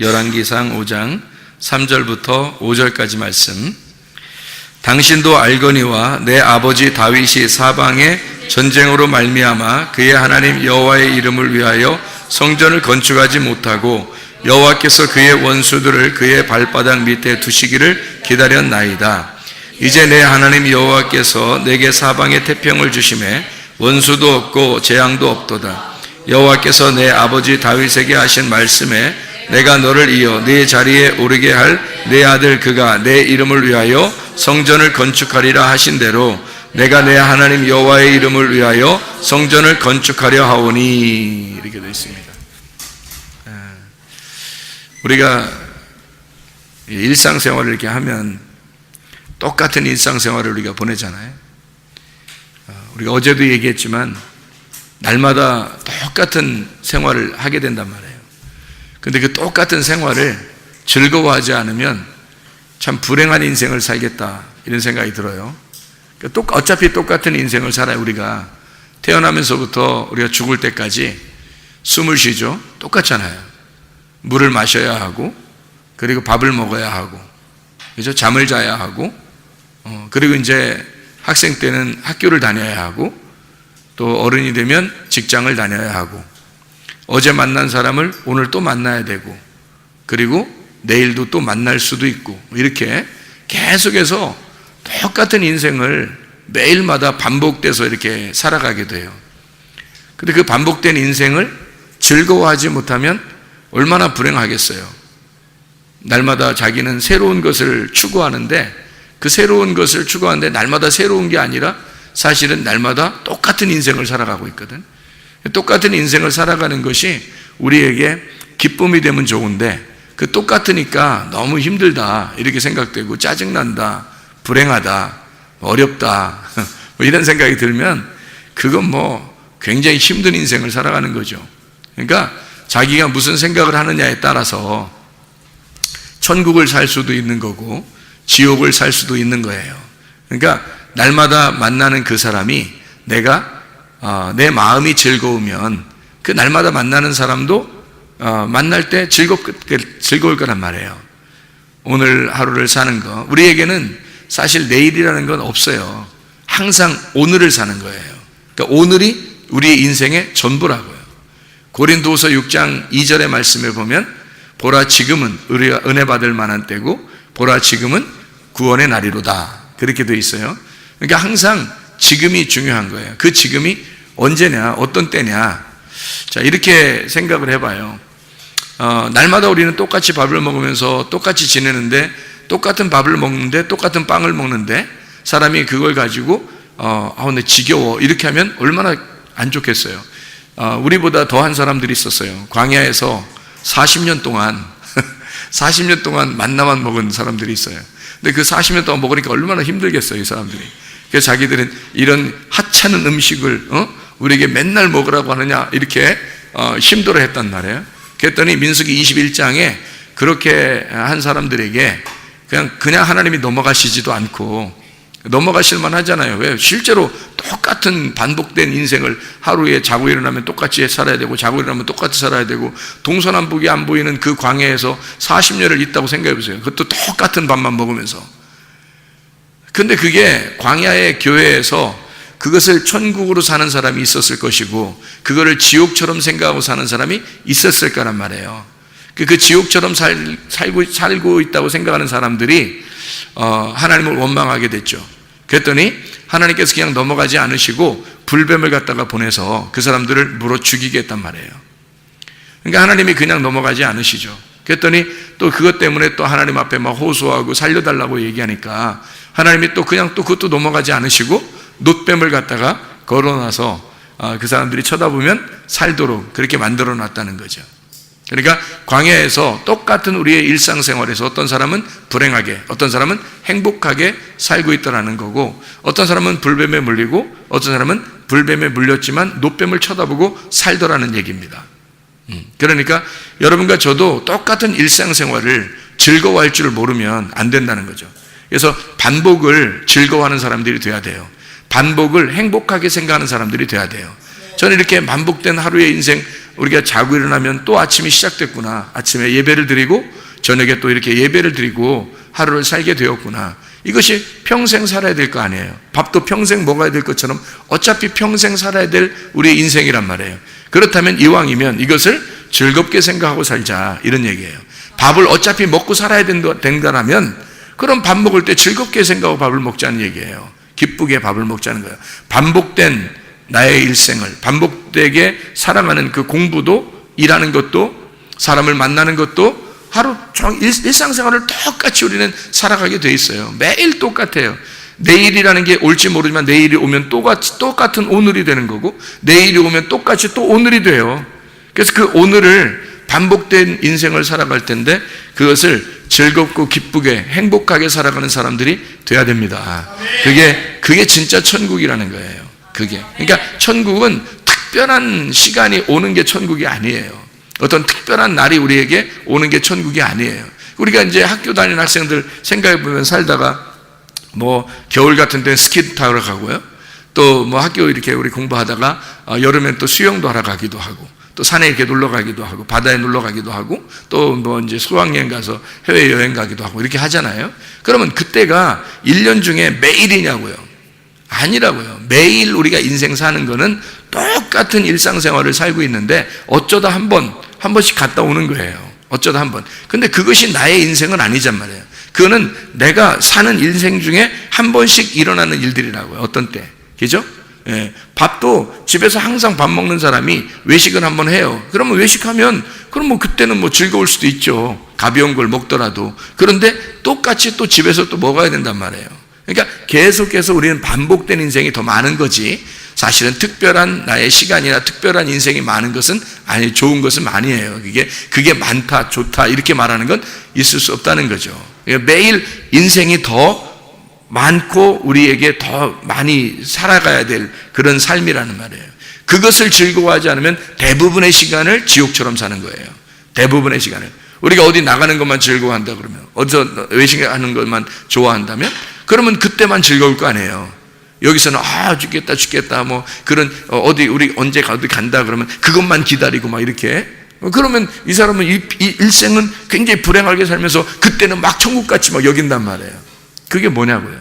열왕기상 5장 3절부터 5절까지 말씀. 당신도 알거니와 내 아버지 다윗이 사방에 전쟁으로 말미암아 그의 하나님 여호와의 이름을 위하여 성전을 건축하지 못하고 여호와께서 그의 원수들을 그의 발바닥 밑에 두시기를 기다렸나이다. 이제 내 하나님 여호와께서 내게 사방에 태평을 주심에 원수도 없고 재앙도 없도다. 여호와께서 내 아버지 다윗에게 하신 말씀에 내가 너를 이어 네 자리에 오르게 할 내 아들 그가 내 이름을 위하여 성전을 건축하리라 하신 대로 내가 내 하나님 여호와의 이름을 위하여 성전을 건축하려 하오니. 이렇게 되어 있습니다. 우리가 일상생활을 이렇게 하면 똑같은 일상생활을 우리가 보내잖아요. 우리가 어제도 얘기했지만 날마다 똑같은 생활을 하게 된단 말이에요. 근데 그 똑같은 생활을 즐거워하지 않으면 참 불행한 인생을 살겠다 이런 생각이 들어요. 어차피 똑같은 인생을 살아요. 우리가 태어나면서부터 우리가 죽을 때까지 숨을 쉬죠. 똑같잖아요. 물을 마셔야 하고, 그리고 밥을 먹어야 하고, 그죠? 잠을 자야 하고, 그리고 이제 학생 때는 학교를 다녀야 하고, 또 어른이 되면 직장을 다녀야 하고, 어제 만난 사람을 오늘 또 만나야 되고, 그리고 내일도 또 만날 수도 있고, 이렇게 계속해서 똑같은 인생을 매일마다 반복돼서 이렇게 살아가게 돼요. 근데 그 반복된 인생을 즐거워하지 못하면 얼마나 불행하겠어요. 날마다 자기는 새로운 것을 추구하는데, 그 새로운 것을 추구하는데 날마다 새로운 게 아니라 사실은 날마다 똑같은 인생을 살아가고 있거든. 똑같은 인생을 살아가는 것이 우리에게 기쁨이 되면 좋은데, 그 똑같으니까 너무 힘들다 이렇게 생각되고, 짜증난다, 불행하다, 어렵다 뭐 이런 생각이 들면 그건 뭐 굉장히 힘든 인생을 살아가는 거죠. 그러니까 자기가 무슨 생각을 하느냐에 따라서 천국을 살 수도 있는 거고 지옥을 살 수도 있는 거예요. 그러니까 날마다 만나는 그 사람이 내가 내 마음이 즐거우면 그 날마다 만나는 사람도 만날 때 즐거울 거란 말이에요. 오늘 하루를 사는 거, 우리에게는 사실 내일이라는 건 없어요. 항상 오늘을 사는 거예요. 그러니까 오늘이 우리의 인생의 전부라고요. 고린도후서 6장 2절의 말씀에 보면 보라 지금은 우리가 은혜 받을 만한 때고 보라 지금은 구원의 날이로다, 그렇게 되어 있어요. 그러니까 항상 지금이 중요한 거예요. 그 지금이 언제냐, 어떤 때냐. 자, 이렇게 생각을 해봐요. 날마다 우리는 똑같이 밥을 먹으면서 똑같이 지내는데, 똑같은 밥을 먹는데, 똑같은 빵을 먹는데, 사람이 그걸 가지고 근데 지겨워 이렇게 하면 얼마나 안 좋겠어요. 우리보다 더한 사람들이 있었어요. 광야에서 40년 동안 40년 동안 만나만 먹은 사람들이 있어요. 근데 그 40년 동안 먹으니까 얼마나 힘들겠어요, 이 사람들이. 그래서 자기들은 이런 하찮은 음식을 우리에게 맨날 먹으라고 하느냐 이렇게 힘들어 했단 말이에요. 그랬더니 민수기 21장에 그렇게 한 사람들에게 그냥 하나님이 넘어가시지도 않고, 넘어가실만 하잖아요. 왜? 실제로 똑같은 반복된 인생을 하루에 자고 일어나면 똑같이 살아야 되고, 자고 일어나면 똑같이 살아야 되고, 동서남북이 안 보이는 그 광야에서 40년을 있다고 생각해 보세요. 그것도 똑같은 밥만 먹으면서. 근데 그게 광야의 교회에서 그것을 천국으로 사는 사람이 있었을 것이고, 그거를 지옥처럼 생각하고 사는 사람이 있었을 거란 말이에요. 그 지옥처럼 살고 있다고 생각하는 사람들이 하나님을 원망하게 됐죠. 그랬더니 하나님께서 그냥 넘어가지 않으시고 불뱀을 갖다가 보내서 그 사람들을 물어 죽이게 했단 말이에요. 그러니까 하나님이 그냥 넘어가지 않으시죠. 그랬더니 또 그것 때문에 또 하나님 앞에 막 호소하고 살려달라고 얘기하니까 하나님이 또 그냥 또 그것도 넘어가지 않으시고 놋뱀을 갖다가 걸어놔서 그 사람들이 쳐다보면 살도록 그렇게 만들어 놨다는 거죠. 그러니까 광야에서 똑같은 우리의 일상생활에서 어떤 사람은 불행하게, 어떤 사람은 행복하게 살고 있다는 거고, 어떤 사람은 불뱀에 물리고 어떤 사람은 불뱀에 물렸지만 놋뱀을 쳐다보고 살더라는 얘기입니다. 그러니까 여러분과 저도 똑같은 일상생활을 즐거워할 줄 모르면 안 된다는 거죠. 그래서 반복을 즐거워하는 사람들이 돼야 돼요. 반복을 행복하게 생각하는 사람들이 돼야 돼요. 저는 이렇게 반복된 하루의 인생, 우리가 자고 일어나면 또 아침이 시작됐구나, 아침에 예배를 드리고 저녁에 또 이렇게 예배를 드리고 하루를 살게 되었구나, 이것이 평생 살아야 될 거 아니에요. 밥도 평생 먹어야 될 것처럼 어차피 평생 살아야 될 우리의 인생이란 말이에요. 그렇다면 이왕이면 이것을 즐겁게 생각하고 살자, 이런 얘기예요. 밥을 어차피 먹고 살아야 된다면 그럼 밥 먹을 때 즐겁게 생각하고 밥을 먹자는 얘기예요. 기쁘게 밥을 먹자는 거예요. 반복된 나의 일생을, 반복되게 살아가는 그 공부도, 일하는 것도, 사람을 만나는 것도 하루 종일 일상생활을 똑같이 우리는 살아가게 돼 있어요. 매일 똑같아요. 내일이라는 게 올지 모르지만 내일이 오면 똑같은 오늘이 되는 거고, 내일이 오면 똑같이 또 오늘이 돼요. 그래서 그 오늘을 반복된 인생을 살아갈 텐데 그것을 즐겁고 기쁘게 행복하게 살아가는 사람들이 돼야 됩니다. 그게 진짜 천국이라는 거예요. 그러니까 천국은 특별한 시간이 오는 게 천국이 아니에요. 어떤 특별한 날이 우리에게 오는 게 천국이 아니에요. 우리가 이제 학교 다니는 학생들 생각해 보면 살다가 뭐 겨울 같은 데 스키 타러 가고요, 또 뭐 학교 이렇게 우리 공부하다가 여름엔 또 수영도 하러 가기도 하고, 또 산에 이렇게 놀러 가기도 하고, 바다에 놀러 가기도 하고, 또 뭐 이제 수학여행 가서 해외 여행 가기도 하고 이렇게 하잖아요. 그러면 그때가 1년 중에 매일이냐고요? 아니라고요. 매일 우리가 인생 사는 거는 똑같은 일상생활을 살고 있는데 어쩌다 한 번씩 갔다 오는 거예요. 어쩌다 한 번. 근데 그것이 나의 인생은 아니란 말이에요. 그거는 내가 사는 인생 중에 한 번씩 일어나는 일들이라고요. 어떤 때. 그죠? 예. 밥도 집에서 항상 밥 먹는 사람이 외식을 한번 해요. 그러면 외식하면, 그럼 뭐 그때는 뭐 즐거울 수도 있죠. 가벼운 걸 먹더라도. 그런데 똑같이 또 집에서 또 먹어야 된단 말이에요. 그러니까 계속해서 우리는 반복된 인생이 더 많은 거지, 사실은 특별한 나의 시간이나 특별한 인생이 많은 것은 아니, 좋은 것은 아니에요. 그게 많다, 좋다 이렇게 말하는 건 있을 수 없다는 거죠. 매일 인생이 더 많고 우리에게 더 많이 살아가야 될 그런 삶이라는 말이에요. 그것을 즐거워하지 않으면 대부분의 시간을 지옥처럼 사는 거예요. 대부분의 시간을. 우리가 어디 나가는 것만 즐거워한다 그러면, 어디서 외식하는 것만 좋아한다면, 그러면 그때만 즐거울 거 아니에요. 여기서는 죽겠다 뭐 그런, 어디 우리 언제 어디 간다 그러면 그것만 기다리고 막 이렇게, 그러면 이 사람은 이 일생은 굉장히 불행하게 살면서 그때는 막 천국같이 막 여긴단 말이에요. 그게 뭐냐고요.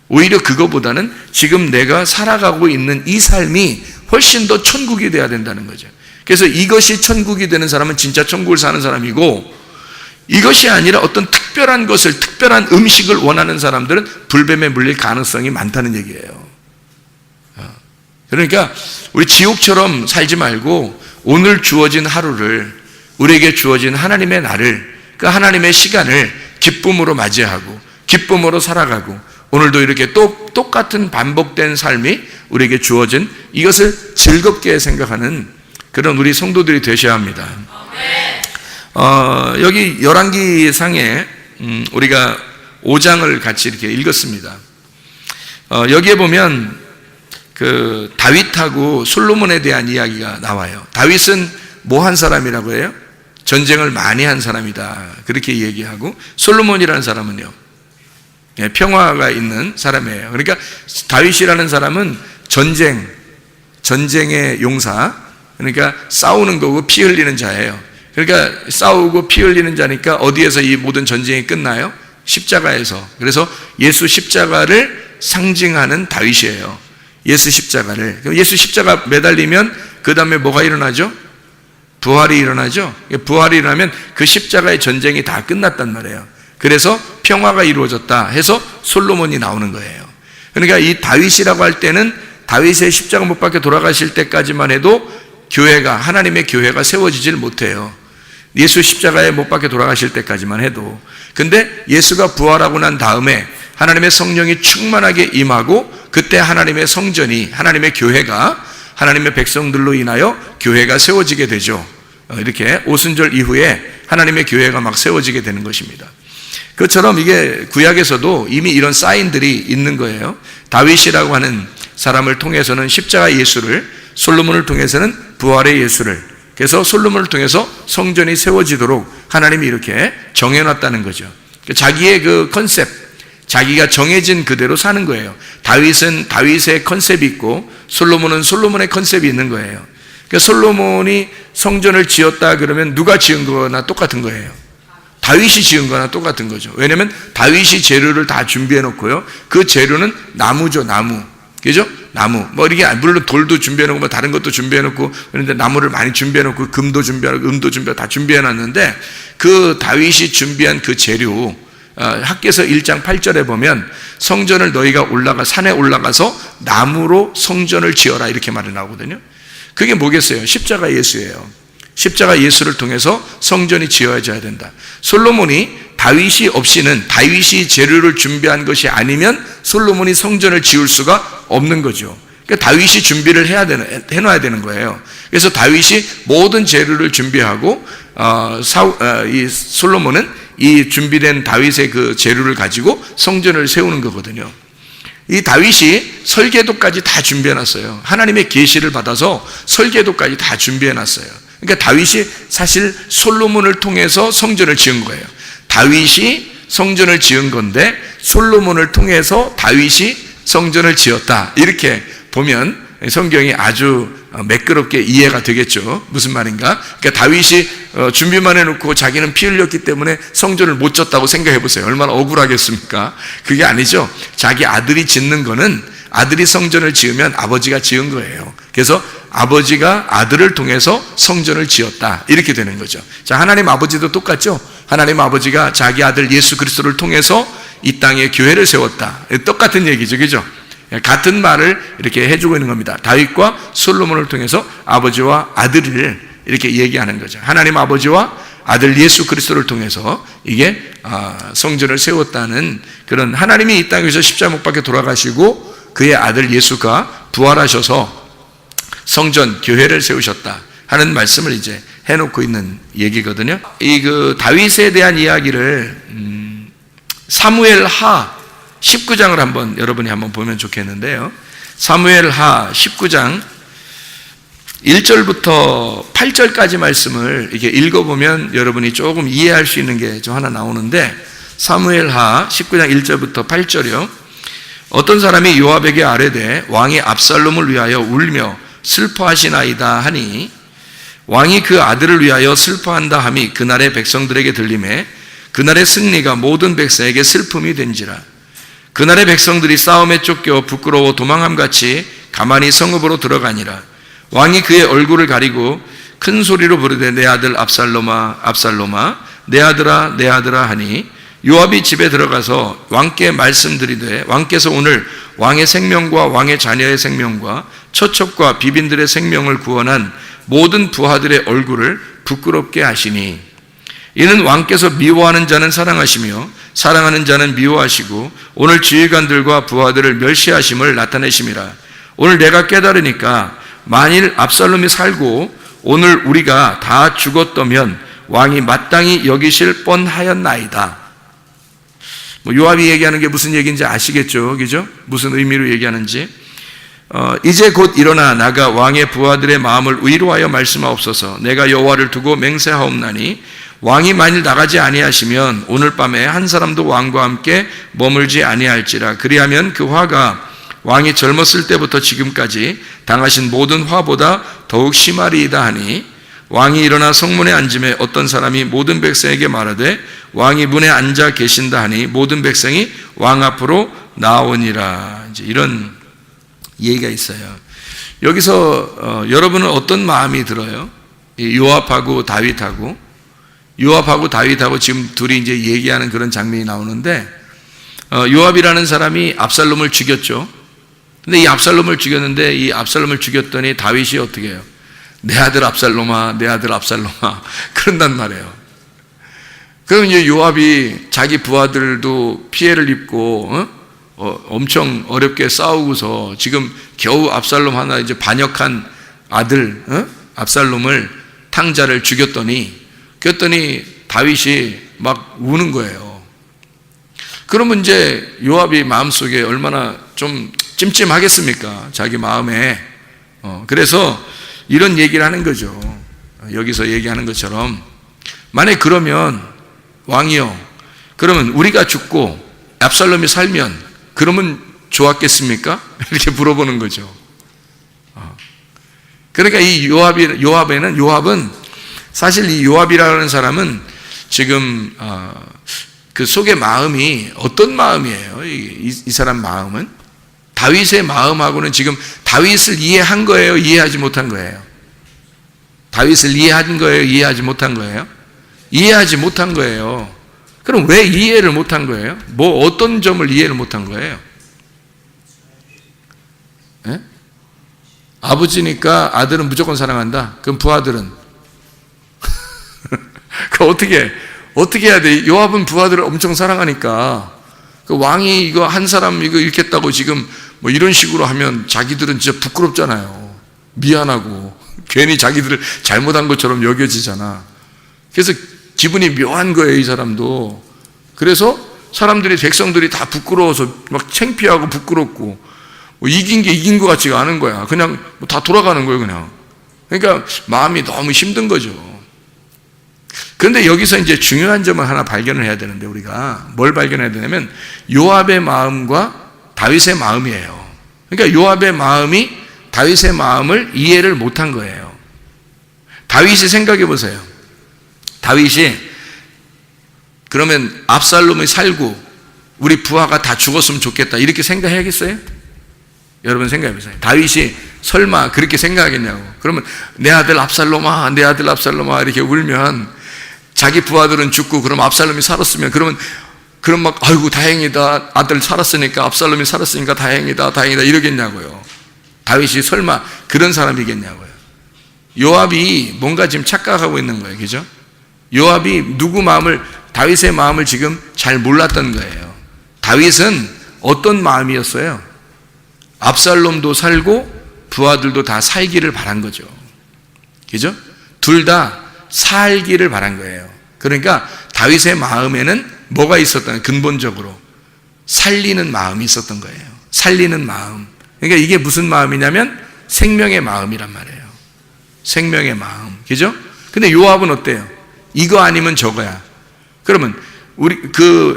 오히려 그거보다는 지금 내가 살아가고 있는 이 삶이 훨씬 더 천국이 돼야 된다는 거죠. 그래서 이것이 천국이 되는 사람은 진짜 천국을 사는 사람이고, 이것이 아니라 어떤 특별한 것을, 특별한 음식을 원하는 사람들은 불뱀에 물릴 가능성이 많다는 얘기예요. 그러니까 우리 지옥처럼 살지 말고 오늘 주어진 하루를, 우리에게 주어진 하나님의 날을, 그 하나님의 시간을 기쁨으로 맞이하고 기쁨으로 살아가고, 오늘도 이렇게 똑같은 반복된 삶이 우리에게 주어진 이것을 즐겁게 생각하는 그런 우리 성도들이 되셔야 합니다. 여기 열왕기 상에 우리가 5장을 같이 이렇게 읽었습니다. 여기에 보면 그 다윗하고 솔로몬에 대한 이야기가 나와요. 다윗은 뭐 한 사람이라고 해요? 전쟁을 많이 한 사람이다, 그렇게 얘기하고, 솔로몬이라는 사람은요, 평화가 있는 사람이에요. 그러니까 다윗이라는 사람은 전쟁의 용사, 그러니까 싸우는 거고 피 흘리는 자예요. 그러니까 싸우고 피 흘리는 자니까 어디에서 이 모든 전쟁이 끝나요? 십자가에서. 그래서 예수 십자가를 상징하는 다윗이에요. 예수 십자가를. 예수 십자가 매달리면 그 다음에 뭐가 일어나죠? 부활이 일어나죠. 부활이 일어나면 그 십자가의 전쟁이 다 끝났단 말이에요. 그래서 평화가 이루어졌다 해서 솔로몬이 나오는 거예요. 그러니까 이 다윗이라고 할 때는 다윗의 십자가 못 박혀 돌아가실 때까지만 해도 교회가, 하나님의 교회가 세워지질 못해요. 예수 십자가에 못 박혀 돌아가실 때까지만 해도. 근데 예수가 부활하고 난 다음에 하나님의 성령이 충만하게 임하고, 그때 하나님의 성전이, 하나님의 교회가, 하나님의 백성들로 인하여 교회가 세워지게 되죠. 이렇게 오순절 이후에 하나님의 교회가 막 세워지게 되는 것입니다. 그것처럼 이게 구약에서도 이미 이런 사인들이 있는 거예요. 다윗이라고 하는 사람을 통해서는 십자가 예수를, 솔로몬을 통해서는 부활의 예수를, 그래서 솔로몬을 통해서 성전이 세워지도록 하나님이 이렇게 정해놨다는 거죠. 자기의 그 컨셉, 자기가 정해진 그대로 사는 거예요. 다윗은 다윗의 컨셉이 있고 솔로몬은 솔로몬의 컨셉이 있는 거예요. 그러니까 솔로몬이 성전을 지었다 그러면 누가 지은 거나 똑같은 거예요. 다윗이 지은 거나 똑같은 거죠. 왜냐하면 다윗이 재료를 다 준비해 놓고요. 그 재료는 나무죠, 나무. 그죠? 나무. 뭐 이게 물론 돌도 준비해 놓고 뭐 다른 것도 준비해 놓고 그런데 나무를 많이 준비해 놓고 금도 준비하고 은도 준비하고 다 준비해 놨는데 그 다윗이 준비한 그 재료 학개서 1장 8절에 보면 성전을 너희가 산에 올라가서 나무로 성전을 지어라 이렇게 말이 나오거든요. 그게 뭐겠어요? 십자가 예수예요. 십자가 예수를 통해서 성전이 지어져야 된다. 솔로몬이 다윗이 없이는 다윗이 재료를 준비한 것이 아니면 솔로몬이 성전을 지을 수가 없는 거죠. 그러니까 다윗이 준비를 해놔야 되는 거예요. 그래서 다윗이 모든 재료를 준비하고 이 솔로몬은 이 준비된 다윗의 그 재료를 가지고 성전을 세우는 거거든요. 이 다윗이 설계도까지 다 준비해놨어요. 하나님의 계시를 받아서 설계도까지 다 성전해놨어요. 그러니까 다윗이 사실 솔로몬을 통해서 성전을 지은 거예요. 다윗이 성전을 지은 건데 솔로몬을 통해서 다윗이 성전을 지었다. 이렇게 보면 성경이 아주 매끄럽게 이해가 되겠죠. 무슨 말인가? 그러니까 다윗이 준비만 해놓고 자기는 피 흘렸기 때문에 성전을 못 졌다고 생각해 보세요. 얼마나 억울하겠습니까? 그게 아니죠. 자기 아들이 짓는 거는 아들이 성전을 지으면 아버지가 지은 거예요. 그래서 아버지가 아들을 통해서 성전을 지었다. 이렇게 되는 거죠. 자, 하나님 아버지도 똑같죠. 하나님 아버지가 자기 아들 예수 그리스도를 통해서 이 땅에 교회를 세웠다. 똑같은 얘기죠. 그죠? 같은 말을 이렇게 해주고 있는 겁니다. 다윗과 솔로몬을 통해서 아버지와 아들을 이렇게 얘기하는 거죠. 하나님 아버지와 아들 예수 그리스도를 통해서 이게 성전을 세웠다는 그런, 하나님이 이 땅에서 십자가 못 박혀 돌아가시고 그의 아들 예수가 부활하셔서 성전 교회를 세우셨다 하는 말씀을 이제 해놓고 있는 얘기거든요. 이 그 다윗에 대한 이야기를 사무엘하 19장을 한번 여러분이 한번 보면 좋겠는데요. 사무엘하 19장 1절부터 8절까지 말씀을 이렇게 읽어보면 여러분이 조금 이해할 수 있는 게 좀 하나 나오는데, 사무엘하 19장 1절부터 8절이요. 어떤 사람이 요압에게 아뢰되 왕이 압살롬을 위하여 울며 슬퍼하시나이다 하니, 왕이 그 아들을 위하여 슬퍼한다 함이 그날의 백성들에게 들리매 그날의 승리가 모든 백성에게 슬픔이 된지라. 그날의 백성들이 싸움에 쫓겨 부끄러워 도망함같이 가만히 성읍으로 들어가니라. 왕이 그의 얼굴을 가리고 큰 소리로 부르되 내 아들 압살롬아 압살롬아 내 아들아 내 아들아 하니, 요압이 집에 들어가서 왕께 말씀드리되 왕께서 오늘 왕의 생명과 왕의 자녀의 생명과 처첩과 비빈들의 생명을 구원한 모든 부하들의 얼굴을 부끄럽게 하시니, 이는 왕께서 미워하는 자는 사랑하시며 사랑하는 자는 미워하시고 오늘 지휘관들과 부하들을 멸시하심을 나타내심이라. 오늘 내가 깨달으니까 만일 압살롬이 살고 오늘 우리가 다 죽었다면 왕이 마땅히 여기실 뻔하였나이다. 요압이 얘기하는 게 무슨 얘기인지 아시겠죠? 그죠? 무슨 의미로 얘기하는지. 이제 곧 일어나 나가 왕의 부하들의 마음을 위로하여 말씀하옵소서. 내가 여호와를 두고 맹세하옵나니 왕이 만일 나가지 아니하시면 오늘 밤에 한 사람도 왕과 함께 머물지 아니할지라. 그리하면 그 화가 왕이 젊었을 때부터 지금까지 당하신 모든 화보다 더욱 심하리이다 하니, 왕이 일어나 성문에 앉음에 어떤 사람이 모든 백성에게 말하되 왕이 문에 앉아 계신다 하니 모든 백성이 왕 앞으로 나오니라. 이제 이런 얘기가 있어요. 여기서 여러분은 어떤 마음이 들어요? 요압하고 다윗하고 지금 둘이 이제 얘기하는 그런 장면이 나오는데, 요압이라는 사람이 압살롬을 죽였죠. 근데 이 압살롬을 죽였는데 이 압살롬을 죽였더니 다윗이 어떻게 해요? 내 아들 압살롬아, 내 아들 압살롬아 그런단 말이에요. 그럼 이제 요압이 자기 부하들도 피해를 입고 엄청 어렵게 싸우고서 지금 겨우 압살롬 하나 이제 반역한 아들 압살롬을 탕자를 죽였더니 다윗이 막 우는 거예요. 그러면 이제 요압이 마음속에 얼마나 좀 찜찜하겠습니까? 자기 마음에. 그래서 이런 얘기를 하는 거죠. 여기서 얘기하는 것처럼, 만약 그러면 왕이요, 그러면 우리가 죽고 압살롬이 살면 그러면 좋았겠습니까? 이렇게 물어보는 거죠. 그러니까 이 요압은 사실 이 요압이라는 사람은 지금 그 속의 마음이 어떤 마음이에요? 이 사람 마음은 다윗의 마음하고는 지금 다윗을 이해한 거예요? 이해하지 못한 거예요? 다윗을 이해한 거예요? 이해하지 못한 거예요? 이해하지 못한 거예요. 그럼 왜 이해를 못한 거예요? 뭐 어떤 점을 이해를 못한 거예요? 예? 아버지니까 아들은 무조건 사랑한다. 그럼 부하들은 그 어떻게 해야 돼? 요압은 부하들을 엄청 사랑하니까 그 왕이 이거 한 사람 이거 잃겠다고 지금 뭐 이런 식으로 하면 자기들은 진짜 부끄럽잖아요. 미안하고 괜히 자기들을 잘못한 것처럼 여겨지잖아. 그래서 기분이 묘한 거예요, 이 사람도. 그래서 사람들이 백성들이 다 부끄러워서 막 창피하고 부끄럽고 뭐 이긴 게 이긴 것 같지가 않은 거야. 그냥 다 돌아가는 거예요, 그냥. 그러니까 마음이 너무 힘든 거죠. 그런데 여기서 이제 중요한 점을 하나 발견을 해야 되는데 우리가 뭘 발견해야 되냐면 요압의 마음과 다윗의 마음이에요. 그러니까 요압의 마음이 다윗의 마음을 이해를 못한 거예요. 다윗이 생각해 보세요. 다윗이 그러면 압살롬이 살고 우리 부하가 다 죽었으면 좋겠다 이렇게 생각해야겠어요? 여러분 생각해 보세요. 다윗이 설마 그렇게 생각하겠냐고. 그러면 내 아들 압살롬아, 내 아들 압살롬아 이렇게 울면 자기 부하들은 죽고 그럼 압살롬이 살았으면 그럼 막 아이고 다행이다, 아들 살았으니까, 압살롬이 살았으니까 다행이다 이러겠냐고요. 다윗이 설마 그런 사람이겠냐고요. 요압이 뭔가 지금 착각하고 있는 거예요. 그죠? 요압이 누구 마음을, 다윗의 마음을 지금 잘 몰랐던 거예요. 다윗은 어떤 마음이었어요? 압살롬도 살고 부하들도 다 살기를 바란 거죠. 그죠? 둘 다 살기를 바란 거예요. 그러니까 다윗의 마음에는 뭐가 있었던, 근본적으로 살리는 마음이 있었던 거예요. 살리는 마음. 그러니까 이게 무슨 마음이냐면 생명의 마음이란 말이에요. 생명의 마음. 그죠? 근데 요압은 어때요? 이거 아니면 저거야. 그러면 우리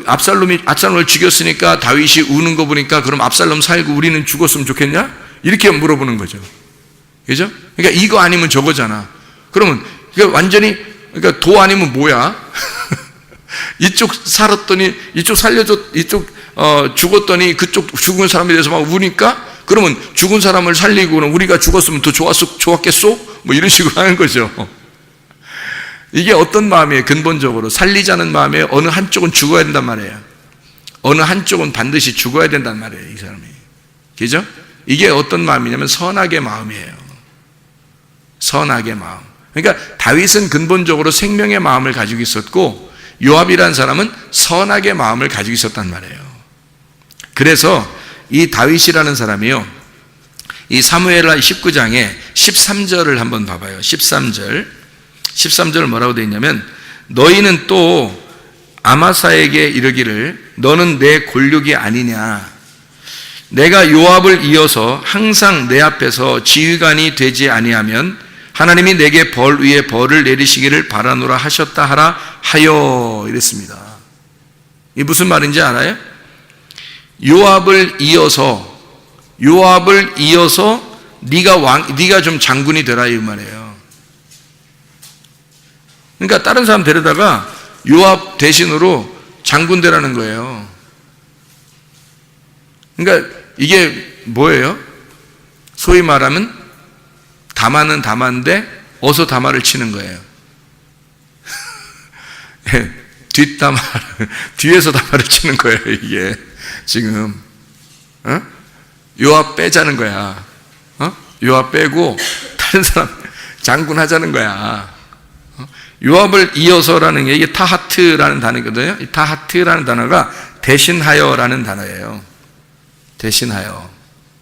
압살롬을 죽였으니까 다윗이 우는 거 보니까 그럼 압살롬 살고 우리는 죽었으면 좋겠냐? 이렇게 물어보는 거죠. 그죠? 그러니까 이거 아니면 저거잖아. 그러면 완전히, 그러니까 도 아니면 뭐야? 이쪽 살았더니, 이쪽 죽었더니 그쪽 죽은 사람에 대해서 막 우니까 그러면 죽은 사람을 살리고는 우리가 죽었으면 더 좋았겠소? 뭐 이런 식으로 하는 거죠. 이게 어떤 마음이에요? 근본적으로 살리자는 마음에 어느 한쪽은 죽어야 된단 말이에요. 어느 한쪽은 반드시 죽어야 된단 말이에요, 이 사람이. 그죠? 이게 어떤 마음이냐면 선악의 마음이에요. 선악의 마음. 그러니까 다윗은 근본적으로 생명의 마음을 가지고 있었고 요압이라는 사람은 선악의 마음을 가지고 있었단 말이에요. 그래서 이 다윗이라는 사람이요, 이 사무엘하 19장에 13절을 한번 봐봐요. 13절 뭐라고 되어 있냐면 너희는 또 아마사에게 이르기를 너는 내 골육이 아니냐, 내가 요압을 이어서 항상 내 앞에서 지휘관이 되지 아니하면 하나님이 내게 벌 위에 벌을 내리시기를 바라노라 하셨다 하라 하여, 이랬습니다. 이게 무슨 말인지 알아요? 요압을 이어서 네가 좀 장군이 되라 이 말이에요. 그러니까 다른 사람 데려다가 요압 대신으로 장군 되라는 거예요. 그러니까 이게 뭐예요? 소위 말하면 담화는 담화인데 어서 담화를 치는 거예요. 뒷담화, 뒤에서 담화를 치는 거예요, 이게. 지금. 요압 빼자는 거야. 요압 빼고 다른 사람 장군 하자는 거야. 요압을 이어서라는 게 이게 타하트라는 단어거든요. 이 타하트라는 단어가 대신하여라는 단어예요. 대신하여.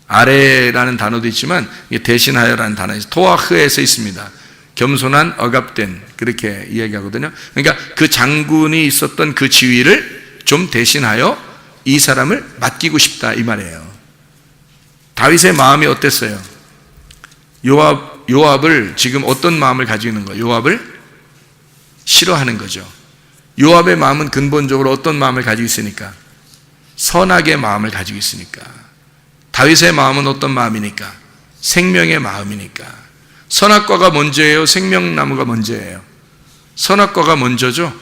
아래라는 단어도 있지만 이게 대신하여라는 단어에서 토아흐에서 있습니다. 겸손한, 억압된, 그렇게 이야기하거든요. 그러니까 그 장군이 있었던 그 지위를 좀 대신하여 이 사람을 맡기고 싶다 이 말이에요. 다윗의 마음이 어땠어요? 요압을 지금 어떤 마음을 가지고 있는 거예요? 요압을 싫어하는 거죠. 요압의 마음은 근본적으로 어떤 마음을 가지고 있으니까? 선악의 마음을 가지고 있으니까. 다윗의 마음은 어떤 마음이니까? 생명의 마음이니까. 선악과가 먼저예요? 생명나무가 먼저예요? 선악과가 먼저죠.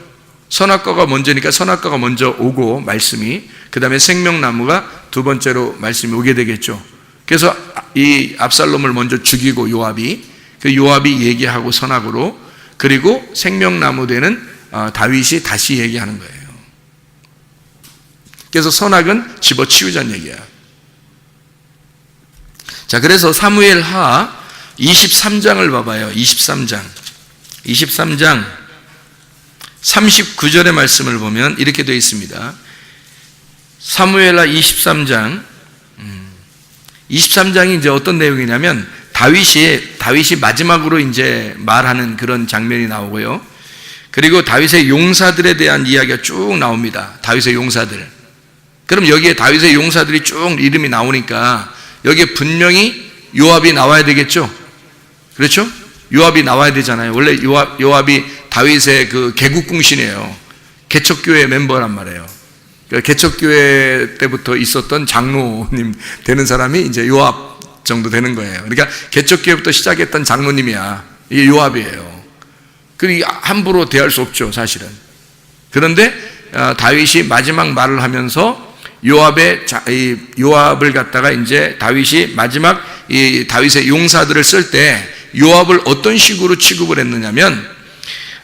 선악과가 먼저니까 선악과가 먼저 오고 말씀이, 그 다음에 생명나무가 두 번째로 말씀이 오게 되겠죠. 그래서 이 압살롬을 먼저 죽이고 그 요압이 얘기하고 선악으로, 그리고 생명나무 되는 다윗이 다시 얘기하는 거예요. 그래서 선악은 집어치우자는 얘기야. 자, 그래서 사무엘하 23장을 봐봐요. 23장 39절의 말씀을 보면 이렇게 되어 있습니다. 사무엘하 23장이 이제 어떤 내용이냐면 다윗이 마지막으로 이제 말하는 그런 장면이 나오고요. 그리고 다윗의 용사들에 대한 이야기가 쭉 나옵니다. 다윗의 용사들. 그럼 여기에 다윗의 용사들이 쭉 이름이 나오니까 여기에 분명히 요압이 나와야 되겠죠? 그렇죠? 요압이 나와야 되잖아요. 원래 요압이 다윗의 그 개국공신이에요. 개척교회 멤버란 말이에요. 개척교회 때부터 있었던 장로님 되는 사람이 이제 요압 정도 되는 거예요. 그러니까 개척교회부터 시작했던 장로님이야. 이게 요압이에요. 그리고 함부로 대할 수 없죠, 사실은. 그런데 다윗이 마지막 말을 하면서 요압을 갖다가 이제 다윗이 마지막 이 다윗의 용사들을 쓸 때 요압을 어떤 식으로 취급을 했느냐면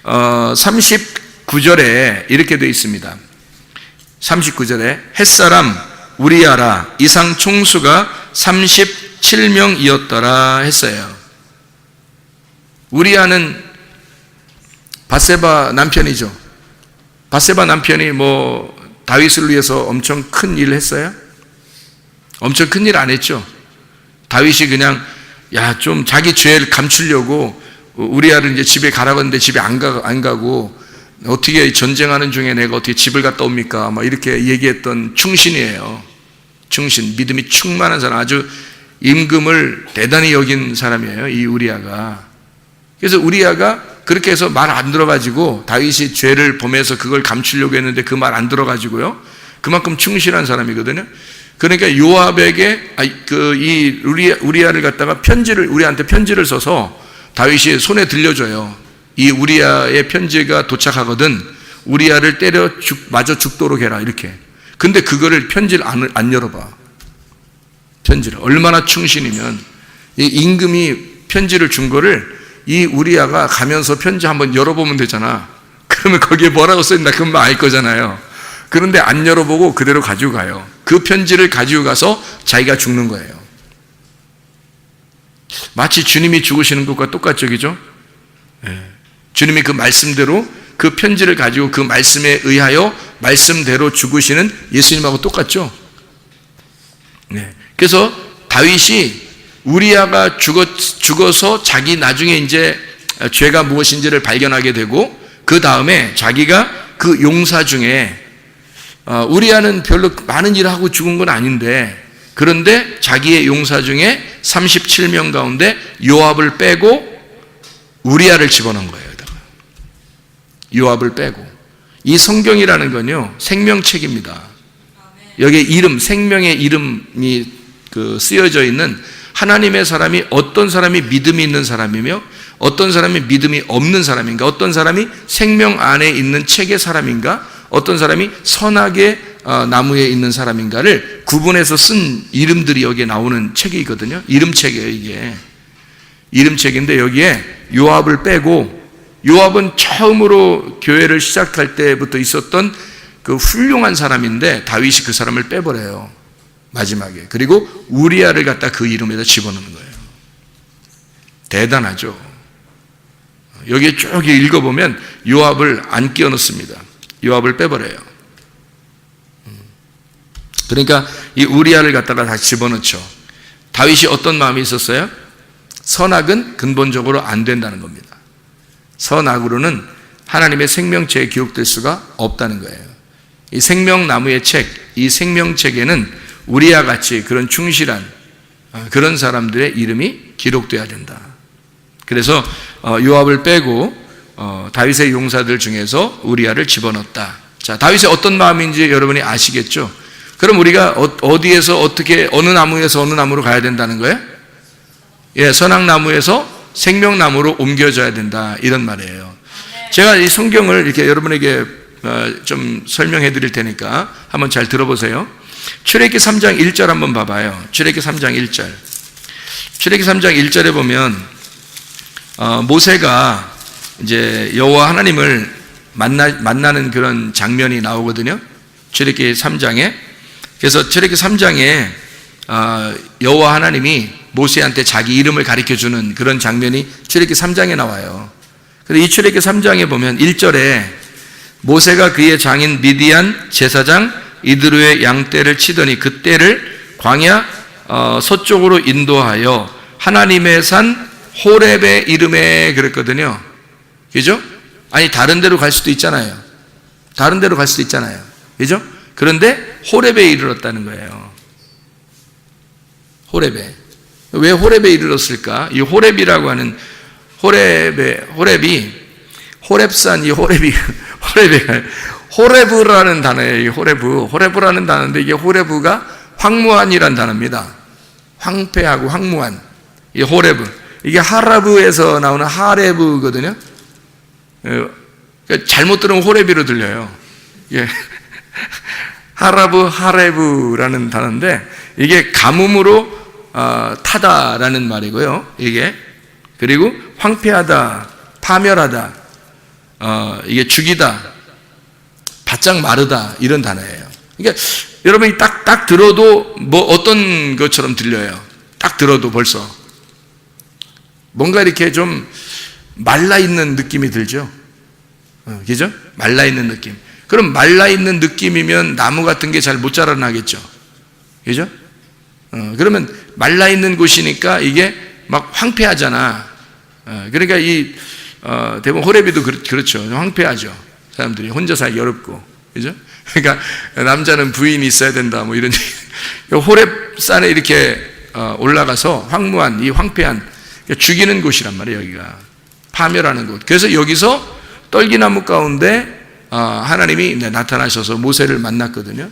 39절에 이렇게 되어 있습니다. 39절에 햇사람 우리야라 이상 총수가 37명이었더라 했어요. 우리야는 밧세바 남편이죠. 밧세바 남편이 뭐 다윗을 위해서 엄청 큰 일을 했어요? 엄청 큰 일 안 했죠. 다윗이 그냥 좀 자기 죄를 감추려고 우리야를 이제 집에 가라고 했는데 집에 안 가고 어떻게 전쟁하는 중에 내가 어떻게 집을 갔다 옵니까? 막 이렇게 얘기했던 충신이에요. 충신, 믿음이 충만한 사람, 아주 임금을 대단히 여긴 사람이에요, 이 우리야가. 그래서 우리야가 그렇게 해서 말 안 들어가지고 다윗이 죄를 범해서 그걸 감추려고 했는데 그 말 안 들어가지고요. 그만큼 충실한 사람이거든요. 그러니까 요압에게 이 우리야를 갖다가 우리한테 편지를 써서 다윗이 손에 들려줘요. 이 우리야의 편지가 도착하거든 우리야를 때려 맞아 죽도록 해라 이렇게. 근데 그거를 편지를 안 열어봐. 편지를 얼마나 충신이면 이 임금이 편지를 준 거를 이 우리야가 가면서 편지 한번 열어보면 되잖아. 그러면 거기에 뭐라고 써있나 그건 알 거잖아요. 그런데 안 열어보고 그대로 가지고 가요. 그 편지를 가지고 가서 자기가 죽는 거예요. 마치 주님이 죽으시는 것과 똑같죠, 그죠? 주님이 그 말씀대로 그 편지를 가지고 그 말씀에 의하여 말씀대로 죽으시는 예수님하고 똑같죠? 그래서 다윗이 우리야가 죽어서 자기 나중에 이제 죄가 무엇인지를 발견하게 되고 그 다음에 자기가 그 용사 중에 우리야는 별로 많은 일을 하고 죽은 건 아닌데 그런데 자기의 용사 중에 37명 가운데 요압을 빼고 우리야를 집어넣은 거예요. 요압을 빼고. 이 성경이라는 건요 생명책입니다. 여기에 이름, 생명의 이름이 쓰여져 있는 하나님의 사람이 어떤 사람이 믿음이 있는 사람이며 어떤 사람이 믿음이 없는 사람인가, 어떤 사람이 생명 안에 있는 책의 사람인가, 어떤 사람이 선악의 나무에 있는 사람인가를 구분해서 쓴 이름들이 여기에 나오는 책이 있거든요. 이름책이에요, 이게. 이름책인데 여기에 요압을 빼고, 요압은 처음으로 교회를 시작할 때부터 있었던 그 훌륭한 사람인데 다윗이 그 사람을 빼버려요, 마지막에. 그리고 우리야를 갖다 그 이름에다 집어넣는 거예요. 대단하죠. 여기에 쭉 읽어보면 요압을 안 끼워 넣습니다. 요압을 빼버려요. 그러니까 이 우리야를 갖다가 다시 집어넣죠. 다윗이 어떤 마음이 있었어요? 선악은 근본적으로 안 된다는 겁니다. 선악으로는 하나님의 생명책에 기록될 수가 없다는 거예요. 이 생명나무의 책, 이 생명책에는 우리야 같이 그런 충실한 그런 사람들의 이름이 기록돼야 된다. 그래서 요압을 빼고 다윗의 용사들 중에서 우리야를 집어넣었다. 자, 다윗의 어떤 마음인지 여러분이 아시겠죠? 그럼 우리가 어디에서 어떻게 어느 나무에서 어느 나무로 가야 된다는 거예요? 예, 선악나무에서 생명나무로 옮겨져야 된다 이런 말이에요. 제가 이 성경을 이렇게 여러분에게 좀 설명해 드릴 테니까 한번 잘 들어보세요. 출애굽기 3장 1절 한번 봐봐요. 출애굽기 3장 1절. 출애굽기 3장 1절에 보면 모세가 이제 여호와 하나님을 만나는 그런 장면이 나오거든요. 출애굽기 3장에. 그래서 출애굽기 3장에 여호와 하나님이 모세한테 자기 이름을 가르쳐 주는 그런 장면이 출애굽기 3장에 나와요. 그런데 이 출애굽기 3장에 보면 1절에 모세가 그의 장인 미디안 제사장 이드로의 양떼를 치더니 그 떼를 광야 서쪽으로 인도하여 하나님의 산 호렙의 이름에 그랬거든요. 그죠? 아니 다른 데로 갈 수도 있잖아요. 다른 데로 갈 수도 있잖아요. 그죠? 그런데 호렙에 이르렀다는 거예요. 호렙에. 왜 호렙에 이르렀을까? 이 호렙이라고 하는 호렙이 호렙산 이 호레브라는 단어예요. 이 호레브라는 단어인데 이게 호레브가 황무한이라는 단어입니다. 황폐하고 황무한. 이 호레브. 이게 하라브에서 나오는 하레브거든요. 그러니까 잘못 들으면 호레비로 들려요. 예. 하레브라는 단어인데 이게 가뭄으로 타다라는 말이고요. 이게 그리고 황폐하다, 파멸하다, 이게 죽이다, 바짝 마르다 이런 단어예요. 그러니까 여러분이 딱 들어도 뭐 어떤 것처럼 들려요. 딱 들어도 벌써 뭔가 이렇게 좀 말라 있는 느낌이 들죠. 그죠? 말라 있는 느낌. 그럼 말라 있는 느낌이면 나무 같은 게 잘 못 자라나겠죠. 그죠? 그러면 말라 있는 곳이니까 이게 막 황폐하잖아. 그러니까 이 대부분 호레비도 그렇죠. 황폐하죠. 사람들이 혼자 살기 어렵고, 그죠? 그러니까 남자는 부인이 있어야 된다, 뭐 이런. 호렙산에 이렇게 올라가서 황무한 이 황폐한 죽이는 곳이란 말이에요. 여기가 파멸하는 곳. 그래서 여기서 떨기나무 가운데 하나님이 나타나셔서 모세를 만났거든요.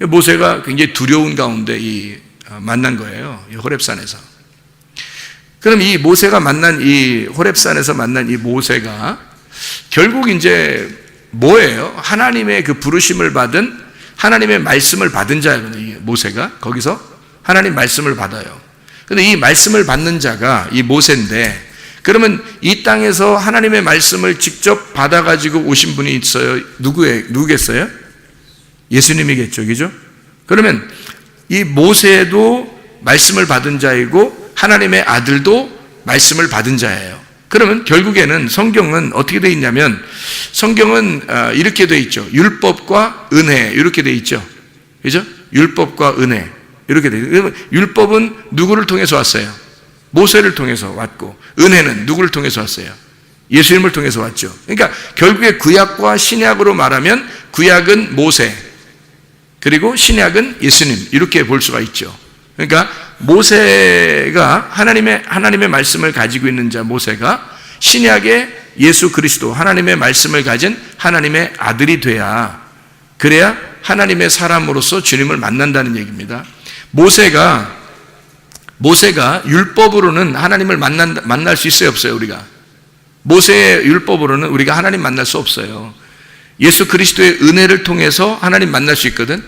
모세가 굉장히 두려운 가운데 만난 거예요. 이 호렙산에서. 그럼 이 모세가 만난 이 호렙산에서 만난 이 모세가 결국 이제 뭐예요? 하나님의 그 부르심을 받은 하나님의 말씀을 받은 자예요. 이 모세가 거기서 하나님 말씀을 받아요. 근데 이 말씀을 받는 자가 이 모세인데 그러면 이 땅에서 하나님의 말씀을 직접 받아가지고 오신 분이 있어요. 누구겠어요? 예수님이겠죠. 그죠? 그러면 이 모세도 말씀을 받은 자이고 하나님의 아들도 말씀을 받은 자예요. 그러면 결국에는 성경은 어떻게 되어 있냐면 성경은 이렇게 되어 있죠. 율법과 은혜 이렇게 되어 있죠. 그죠? 율법과 은혜 이렇게 되어 있죠. 율법은 누구를 통해서 왔어요? 모세를 통해서 왔고 은혜는 누구를 통해서 왔어요? 예수님을 통해서 왔죠. 그러니까 결국에 구약과 신약으로 말하면 구약은 모세 그리고 신약은 예수님 이렇게 볼 수가 있죠. 그러니까 모세가 하나님의 말씀을 가지고 있는 자 모세가 신약의 예수 그리스도 하나님의 말씀을 가진 하나님의 아들이 돼야 그래야 하나님의 사람으로서 주님을 만난다는 얘기입니다. 모세가 율법으로는 하나님을 만날 수 있어요, 없어요, 우리가? 모세의 율법으로는 우리가 하나님 만날 수 없어요. 예수 그리스도의 은혜를 통해서 하나님 만날 수 있거든.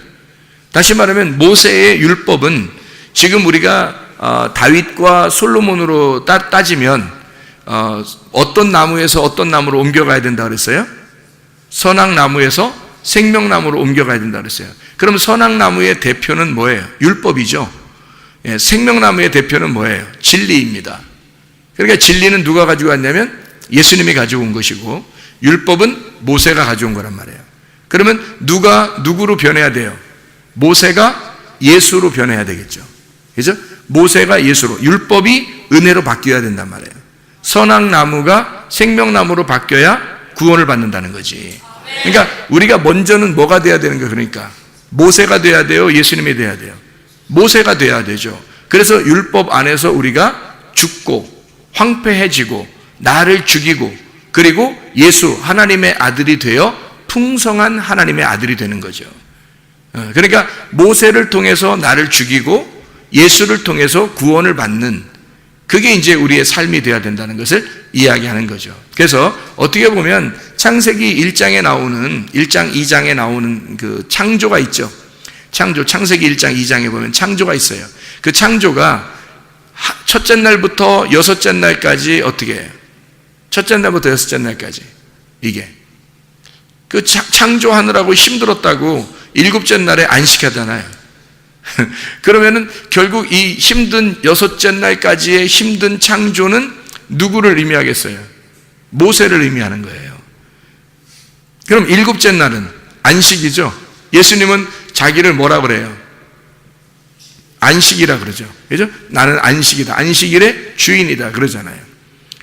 다시 말하면 모세의 율법은 지금 우리가 다윗과 솔로몬으로 따지면 어떤 나무에서 어떤 나무로 옮겨가야 된다 그랬어요? 선악나무에서 생명나무로 옮겨가야 된다 그랬어요. 그럼 선악나무의 대표는 뭐예요? 율법이죠. 예, 생명나무의 대표는 뭐예요? 진리입니다. 그러니까 진리는 누가 가지고 왔냐면 예수님이 가지고 온 것이고 율법은 모세가 가져온 거란 말이에요. 그러면 누가 누구로 변해야 돼요? 모세가 예수로 변해야 되겠죠. 그죠? 모세가 예수로, 율법이 은혜로 바뀌어야 된단 말이에요. 선악나무가 생명나무로 바뀌어야 구원을 받는다는 거지. 그러니까 우리가 먼저는 뭐가 돼야 되는 거예요? 그러니까 모세가 돼야 돼요? 예수님이 돼야 돼요? 모세가 돼야 되죠. 그래서 율법 안에서 우리가 죽고 황폐해지고 나를 죽이고 그리고 예수 하나님의 아들이 되어 풍성한 하나님의 아들이 되는 거죠. 그러니까 모세를 통해서 나를 죽이고 예수를 통해서 구원을 받는, 그게 이제 우리의 삶이 되어야 된다는 것을 이야기하는 거죠. 그래서 어떻게 보면 창세기 1장에 나오는, 1장, 2장에 나오는 그 창조가 있죠. 창세기 1장, 2장에 보면 창조가 있어요. 그 창조가 첫째 날부터 여섯째 날까지 어떻게 해요? 첫째 날부터 여섯째 날까지. 이게. 그 창조하느라고 힘들었다고 일곱째 날에 안식하잖아요. 그러면은 결국 이 힘든 여섯째 날까지의 힘든 창조는 누구를 의미하겠어요? 모세를 의미하는 거예요. 그럼 일곱째 날은 안식이죠. 예수님은 자기를 뭐라 그래요? 안식이라 그러죠. 그죠? 나는 안식이다. 안식일의 주인이다. 그러잖아요.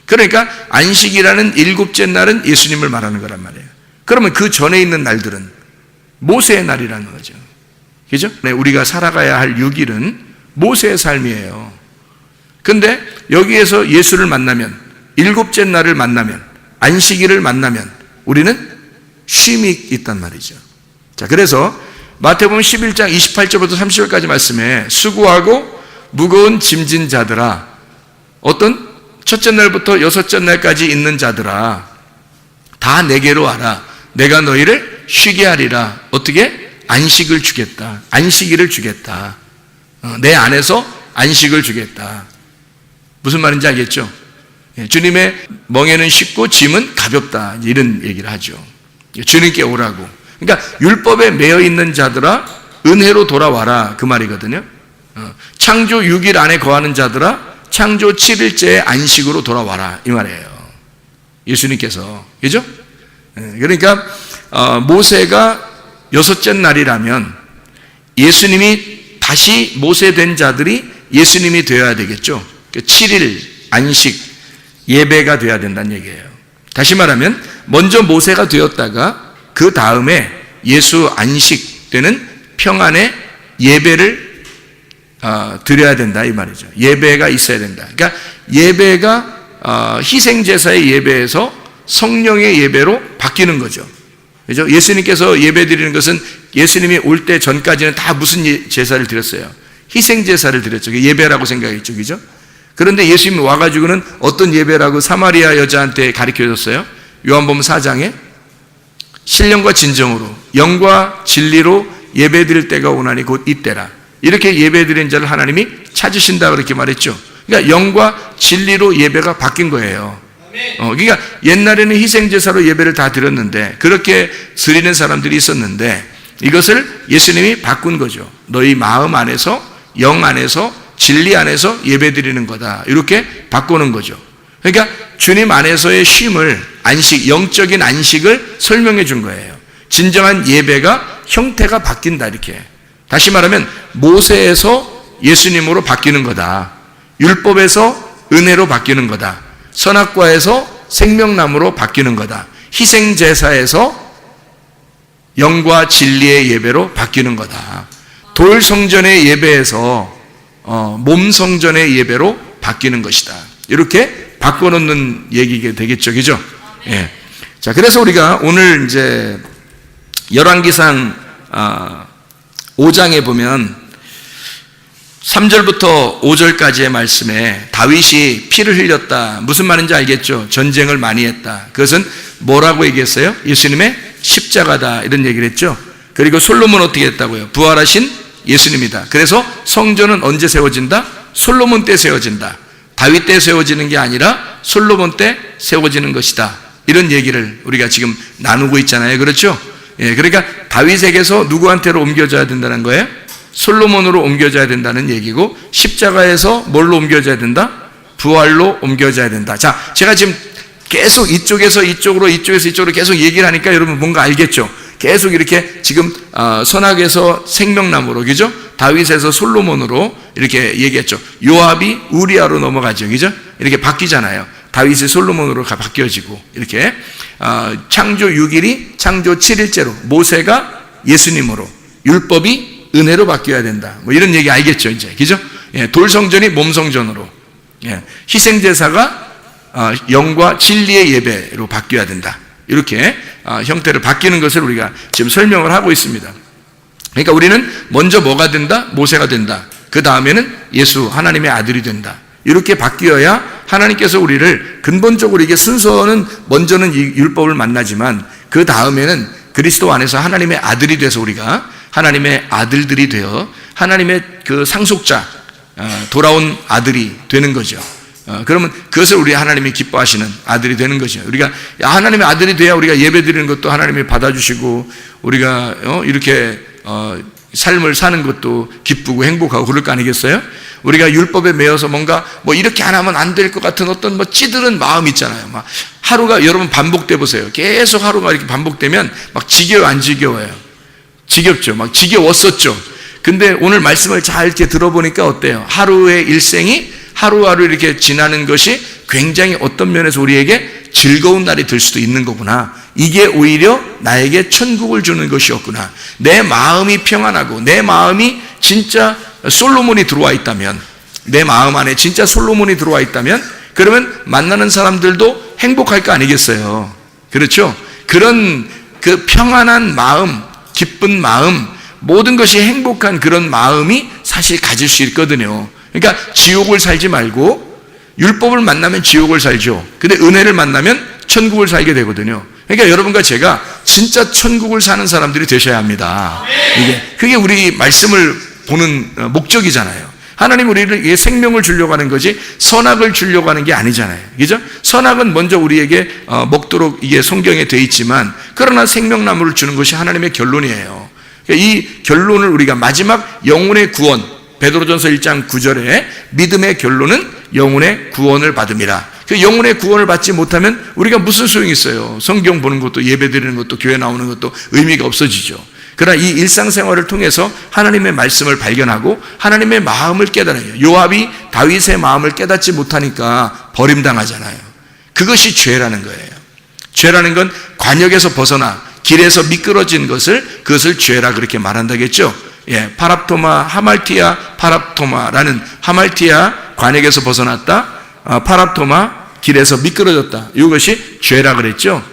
그러니까 안식이라는 일곱째 날은 예수님을 말하는 거란 말이에요. 그러면 그 전에 있는 날들은 모세의 날이라는 거죠. 그죠? 네, 우리가 살아가야 할 6일은 모세의 삶이에요. 근데 여기에서 예수를 만나면, 일곱째 날을 만나면, 안식일을 만나면 우리는 쉼이 있단 말이죠. 자, 그래서 마태복음 11장 28절부터 30절까지 말씀에 수고하고 무거운 짐진 자들아, 어떤 첫째 날부터 여섯째 날까지 있는 자들아, 다 내게로 와라. 내가 너희를 쉬게 하리라. 어떻게? 안식을 주겠다. 안식일을 주겠다. 내 안에서 안식을 주겠다. 무슨 말인지 알겠죠? 주님의 멍에는 쉽고 짐은 가볍다. 이런 얘기를 하죠. 주님께 오라고. 그러니까 율법에 매여 있는 자들아 은혜로 돌아와라. 그 말이거든요. 창조 6일 안에 거하는 자들아 창조 7일째의 안식으로 돌아와라. 이 말이에요. 예수님께서. 그죠? 그러니까 모세가 여섯째 날이라면 예수님이 다시 모세 된 자들이 예수님이 되어야 되겠죠. 7일 안식 예배가 되어야 된다는 얘기예요. 다시 말하면 먼저 모세가 되었다가 그 다음에 예수 안식 되는 평안의 예배를 드려야 된다 이 말이죠. 예배가 있어야 된다. 그러니까 예배가 희생제사의 예배에서 성령의 예배로 바뀌는 거죠. 그죠? 예수님께서 예배 드리는 것은 예수님이 올 때 전까지는 다 무슨 제사를 드렸어요? 희생제사를 드렸죠. 예배라고 생각했죠. 그죠? 그런데 예수님이 와가지고는 어떤 예배라고 사마리아 여자한테 가르쳐 줬어요? 요한복음 4장에 신령과 진정으로 영과 진리로 예배 드릴 때가 오나니 곧 이때라. 이렇게 예배 드린 자를 하나님이 찾으신다 그렇게 말했죠. 그러니까 영과 진리로 예배가 바뀐 거예요. 그러니까 옛날에는 희생제사로 예배를 다 드렸는데 그렇게 드리는 사람들이 있었는데 이것을 예수님이 바꾼 거죠. 너희 마음 안에서 영 안에서 진리 안에서 예배 드리는 거다. 이렇게 바꾸는 거죠. 그러니까 주님 안에서의 쉼을 안식, 영적인 안식을 설명해 준 거예요. 진정한 예배가 형태가 바뀐다 이렇게. 다시 말하면 모세에서 예수님으로 바뀌는 거다. 율법에서 은혜로 바뀌는 거다. 선악과에서 생명나무로 바뀌는 거다. 희생제사에서 영과 진리의 예배로 바뀌는 거다. 돌성전의 예배에서 몸성전의 예배로 바뀌는 것이다. 이렇게 바꿔놓는 얘기가 되겠죠. 그죠? 예. 자, 그래서 우리가 오늘 이제 열왕기상 5장에 보면 3절부터 5절까지의 말씀에 다윗이 피를 흘렸다. 무슨 말인지 알겠죠? 전쟁을 많이 했다. 그것은 뭐라고 얘기했어요? 예수님의 십자가다. 이런 얘기를 했죠. 그리고 솔로몬은 어떻게 했다고요? 부활하신 예수님이다. 그래서 성전은 언제 세워진다? 솔로몬 때 세워진다. 다윗 때 세워지는 게 아니라 솔로몬 때 세워지는 것이다. 이런 얘기를 우리가 지금 나누고 있잖아요. 그렇죠? 예, 그러니까 다윗에게서 누구한테로 옮겨져야 된다는 거예요? 솔로몬으로 옮겨져야 된다는 얘기고, 십자가에서 뭘로 옮겨져야 된다? 부활로 옮겨져야 된다. 자, 제가 지금 계속 이쪽에서 이쪽으로 이쪽에서 이쪽으로 계속 얘기를 하니까 여러분 뭔가 알겠죠? 계속 이렇게 지금 선악에서 생명나무로, 그죠? 다윗에서 솔로몬으로 이렇게 얘기했죠. 요압이 우리아로 넘어가죠. 그죠? 이렇게 바뀌잖아요. 다윗이 솔로몬으로 바뀌어지고, 이렇게 창조 6일이 창조 7일째로, 모세가 예수님으로, 율법이 은혜로 바뀌어야 된다. 뭐 이런 얘기 알겠죠, 이제. 그죠? 예, 돌성전이 몸성전으로, 예, 희생제사가 영과 진리의 예배로 바뀌어야 된다. 이렇게 형태를 바뀌는 것을 우리가 지금 설명을 하고 있습니다. 그러니까 우리는 먼저 뭐가 된다? 모세가 된다. 그 다음에는 예수 하나님의 아들이 된다. 이렇게 바뀌어야 하나님께서 우리를 근본적으로, 이게 순서는 먼저는 이 율법을 만나지만 그 다음에는 그리스도 안에서 하나님의 아들이 돼서 우리가 하나님의 아들들이 되어 하나님의 그 상속자, 돌아온 아들이 되는 거죠. 그러면 그것을 우리 하나님이 기뻐하시는 아들이 되는 거죠. 우리가 하나님의 아들이 돼야 우리가 예배 드리는 것도 하나님이 받아주시고, 우리가 이렇게 삶을 사는 것도 기쁘고 행복하고 그럴 거 아니겠어요? 우리가 율법에 매여서 뭔가 이렇게 안 하면 안 될 것 같은 어떤 찌들은 마음 있잖아요. 막 하루가 여러분 반복돼 보세요. 계속 하루가 이렇게 반복되면 막 지겨워, 안 지겨워요? 지겹죠. 막 지겨웠었죠. 근데 오늘 말씀을 잘 이렇게 들어보니까 어때요? 하루의 일생이 하루하루 이렇게 지나는 것이 굉장히 어떤 면에서 우리에게 즐거운 날이 될 수도 있는 거구나. 이게 오히려 나에게 천국을 주는 것이었구나. 내 마음이 평안하고 내 마음이 진짜 솔로몬이 들어와 있다면, 내 마음 안에 진짜 솔로몬이 들어와 있다면, 그러면 만나는 사람들도 행복할 거 아니겠어요? 그렇죠? 그런 그 평안한 마음, 기쁜 마음, 모든 것이 행복한 그런 마음이 사실 가질 수 있거든요. 그러니까 지옥을 살지 말고, 율법을 만나면 지옥을 살죠. 근데 은혜를 만나면 천국을 살게 되거든요. 그러니까 여러분과 제가 진짜 천국을 사는 사람들이 되셔야 합니다. 그게 우리 말씀을 보는 목적이잖아요. 하나님 우리에게 생명을 주려고 하는 거지 선악을 주려고 하는 게 아니잖아요. 그죠? 선악은 먼저 우리에게 먹도록 이게 성경에 돼 있지만, 그러나 생명나무를 주는 것이 하나님의 결론이에요. 이 결론을 우리가 마지막 영혼의 구원, 베드로전서 1장 9절에 믿음의 결론은 영혼의 구원을 받음이라. 그 영혼의 구원을 받지 못하면 우리가 무슨 소용이 있어요? 성경 보는 것도, 예배 드리는 것도, 교회 나오는 것도 의미가 없어지죠. 그러나 이 일상생활을 통해서 하나님의 말씀을 발견하고 하나님의 마음을 깨달아요. 요압이 다윗의 마음을 깨닫지 못하니까 버림당하잖아요. 그것이 죄라는 거예요. 죄라는 건 관역에서 벗어나 길에서 미끄러진 그것을 죄라 그렇게 말한다겠죠. 예, 파랍토마, 하말티아, 파랍토마라는, 하말티아 관역에서 벗어났다, 파랍토마 길에서 미끄러졌다. 이것이 죄라 그랬죠.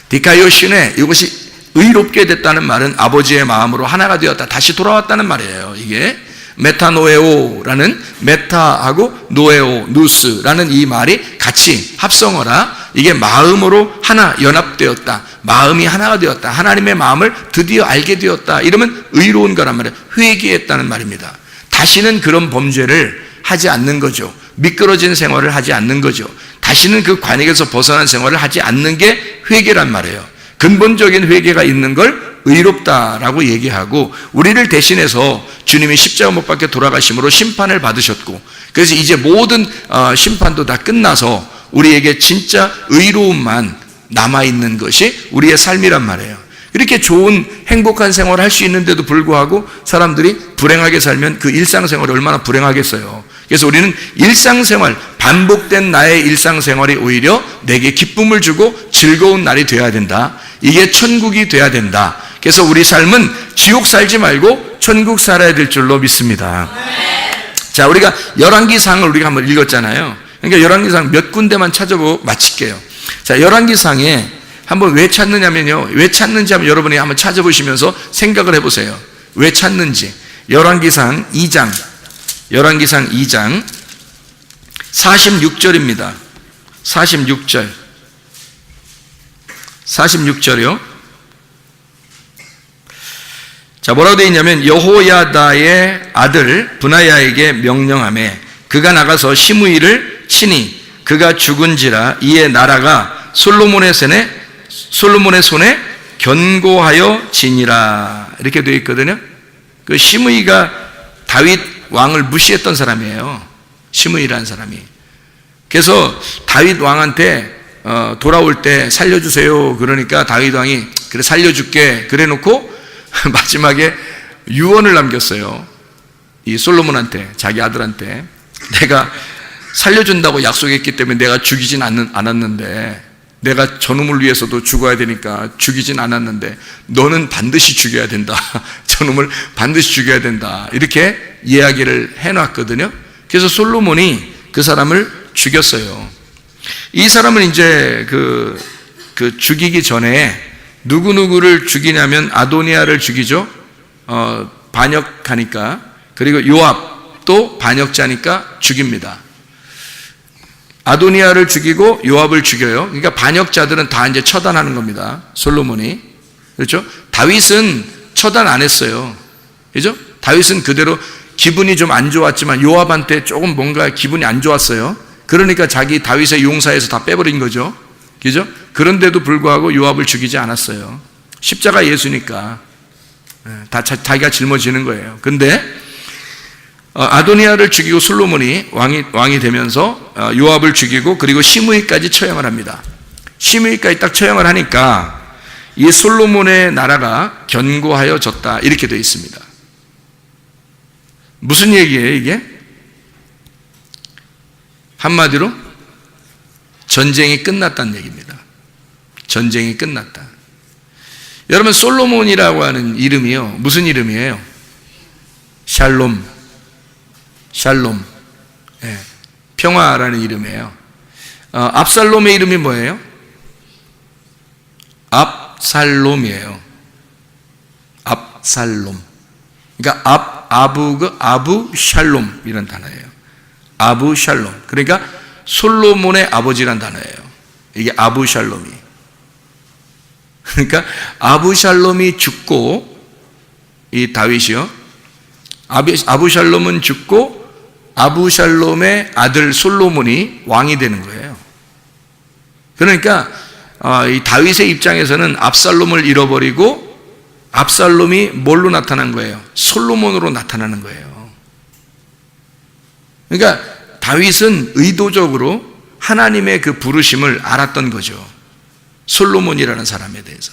디카이오시네, 이것이 의롭게 됐다는 말은 아버지의 마음으로 하나가 되었다, 다시 돌아왔다는 말이에요. 이게 메타노에오라는, 메타하고 노에오, 누스라는 이 말이 같이 합성어라. 이게 마음으로 하나 연합되었다, 마음이 하나가 되었다, 하나님의 마음을 드디어 알게 되었다, 이러면 의로운 거란 말이에요. 회개했다는 말입니다. 다시는 그런 범죄를 하지 않는 거죠. 미끄러진 생활을 하지 않는 거죠. 다시는 그 관역에서 벗어난 생활을 하지 않는 게 회개란 말이에요. 근본적인 회개가 있는 걸 의롭다라고 얘기하고, 우리를 대신해서 주님이 십자가 못 박혀 돌아가심으로 심판을 받으셨고, 그래서 이제 모든 심판도 다 끝나서 우리에게 진짜 의로움만 남아있는 것이 우리의 삶이란 말이에요. 이렇게 좋은 행복한 생활을 할 수 있는데도 불구하고 사람들이 불행하게 살면 그 일상생활이 얼마나 불행하겠어요. 그래서 우리는 일상생활, 반복된 나의 일상생활이 오히려 내게 기쁨을 주고 즐거운 날이 되어야 된다. 이게 천국이 되어야 된다. 그래서 우리 삶은 지옥 살지 말고 천국 살아야 될 줄로 믿습니다. 자, 우리가 열왕기상을 우리가 한번 읽었잖아요. 그러니까 열왕기상 몇 군데만 찾아보고 마칠게요. 자, 열왕기상에 한번 왜 찾느냐면요, 왜 찾는지 한번 여러분이 한번 찾아보시면서 생각을 해보세요. 왜 찾는지. 열왕기상 2장 46절입니다. 46절이요. 자, 뭐라고 되어 있냐면, 여호야다의 아들 브나야에게 명령하매 그가 나가서 시므이를 치니 그가 죽은지라 이에 나라가 솔로몬의 손에 견고하여 지니라, 이렇게 되어 있거든요. 그 시므이가 다윗 왕을 무시했던 사람이에요. 시므이라는 사람이. 그래서 다윗 왕한테 돌아올 때 살려주세요 그러니까 다윗 왕이 그래 살려줄게 그래 놓고 마지막에 유언을 남겼어요. 이 솔로몬한테, 자기 아들한테. 내가 살려준다고 약속했기 때문에 내가 죽이진 않았는데, 내가 저놈을 위해서도 죽어야 되니까 죽이진 않았는데 너는 반드시 죽여야 된다. 저놈을 반드시 죽여야 된다. 이렇게 이야기를 해놨거든요. 그래서 솔로몬이 그 사람을 죽였어요. 이 사람은 이제 그 죽이기 전에 누구누구를 죽이냐면 아도니아를 죽이죠. 반역하니까, 그리고 요압도 반역자니까 죽입니다. 아도니아를 죽이고 요압을 죽여요. 그러니까 반역자들은 다 이제 처단하는 겁니다. 솔로몬이. 그렇죠? 다윗은 처단 안 했어요. 그죠? 다윗은 그대로 기분이 좀 안 좋았지만 요압한테 조금 뭔가 기분이 안 좋았어요. 그러니까 자기 다윗의 용사에서 다 빼버린 거죠. 그죠? 그런데도 불구하고 요압을 죽이지 않았어요. 십자가 예수니까 다 자기가 짊어지는 거예요. 근데 아도니아를 죽이고 솔로몬이 왕이 되면서 요압을 죽이고 그리고 시므이까지 처형을 합니다. 시므이까지 딱 처형을 하니까 이 솔로몬의 나라가 견고하여졌다 이렇게 되어 있습니다. 무슨 얘기예요 이게? 한마디로 전쟁이 끝났다는 얘기입니다. 전쟁이 끝났다. 여러분 솔로몬이라고 하는 이름이요 무슨 이름이에요? 샬롬. 예, 평화라는 이름이에요. 압살롬의 이름이 뭐예요? 압살롬이에요. 압살롬. 그러니까 아부 샬롬 이런 단어예요. 아부 샬롬. 그러니까 솔로몬의 아버지란 단어예요. 이게 아부 샬롬이. 그러니까 아부 샬롬이 죽고 이 다윗이요. 아부 샬롬은 죽고 아부 샬롬의 아들 솔로몬이 왕이 되는 거예요. 그러니까 이 다윗의 입장에서는 압살롬을 잃어버리고 압살롬이 뭘로 나타난 거예요? 솔로몬으로 나타나는 거예요. 그러니까 다윗은 의도적으로 하나님의 그 부르심을 알았던 거죠. 솔로몬이라는 사람에 대해서.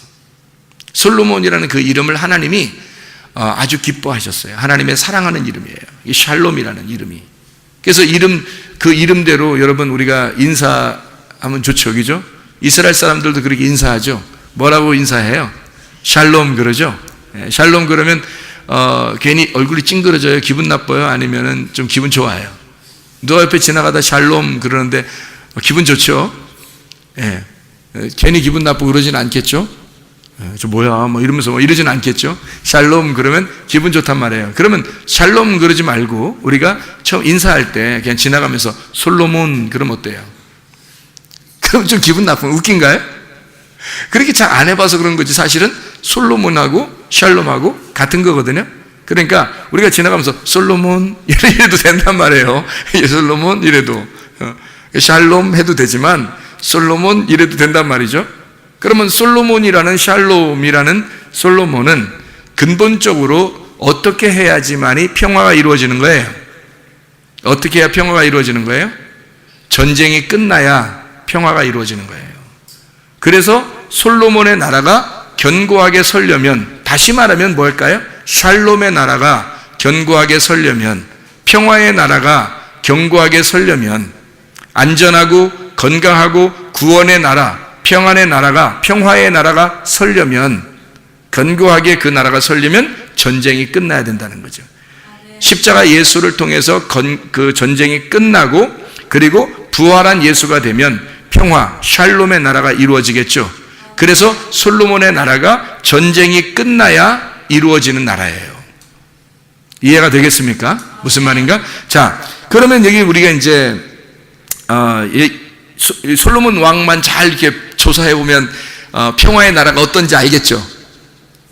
솔로몬이라는 그 이름을 하나님이 아주 기뻐하셨어요. 하나님의 사랑하는 이름이에요. 이 샬롬이라는 이름이. 그래서 그 이름대로 여러분 우리가 인사하면 좋죠. 그죠? 이스라엘 사람들도 그렇게 인사하죠. 뭐라고 인사해요? 샬롬 그러죠? 샬롬 그러면 괜히 얼굴이 찡그러져요? 기분 나빠요? 아니면은 좀 기분 좋아요? 누가 옆에 지나가다 샬롬 그러는데 기분 좋죠? 예. 괜히 기분 나쁘고 그러진 않겠죠? 저 뭐야 뭐 이러면서 이러진 않겠죠? 샬롬 그러면 기분 좋단 말이에요. 그러면 샬롬 그러지 말고 우리가 처음 인사할 때 그냥 지나가면서 솔로몬 그러면 어때요? 그럼 좀 기분 나쁘면 웃긴가요? 그렇게 잘 안 해봐서 그런 거지 사실은 솔로몬하고 샬롬하고 같은 거거든요. 그러니까 우리가 지나가면서 솔로몬 이래도 된단 말이에요. 솔로몬 이래도 샬롬 해도 되지만 솔로몬 이래도 된단 말이죠. 그러면 솔로몬이라는 샬롬이라는 솔로몬은 근본적으로 어떻게 해야지만이 평화가 이루어지는 거예요? 어떻게 해야 평화가 이루어지는 거예요? 전쟁이 끝나야 평화가 이루어지는 거예요. 그래서 솔로몬의 나라가 견고하게 서려면 다시 말하면 뭘까요? 샬롬의 나라가 견고하게 서려면 평화의 나라가 견고하게 서려면 안전하고 건강하고 구원의 나라, 평안의 나라가 평화의 나라가 서려면 견고하게 그 나라가 서려면 전쟁이 끝나야 된다는 거죠. 십자가 예수를 통해서 그 전쟁이 끝나고 그리고 부활한 예수가 되면 평화, 샬롬의 나라가 이루어지겠죠. 그래서 솔로몬의 나라가 전쟁이 끝나야 이루어지는 나라예요. 이해가 되겠습니까? 무슨 말인가? 자, 그러면 여기 우리가 이제 솔로몬 왕만 잘 이렇게 조사해 보면 평화의 나라가 어떤지 알겠죠.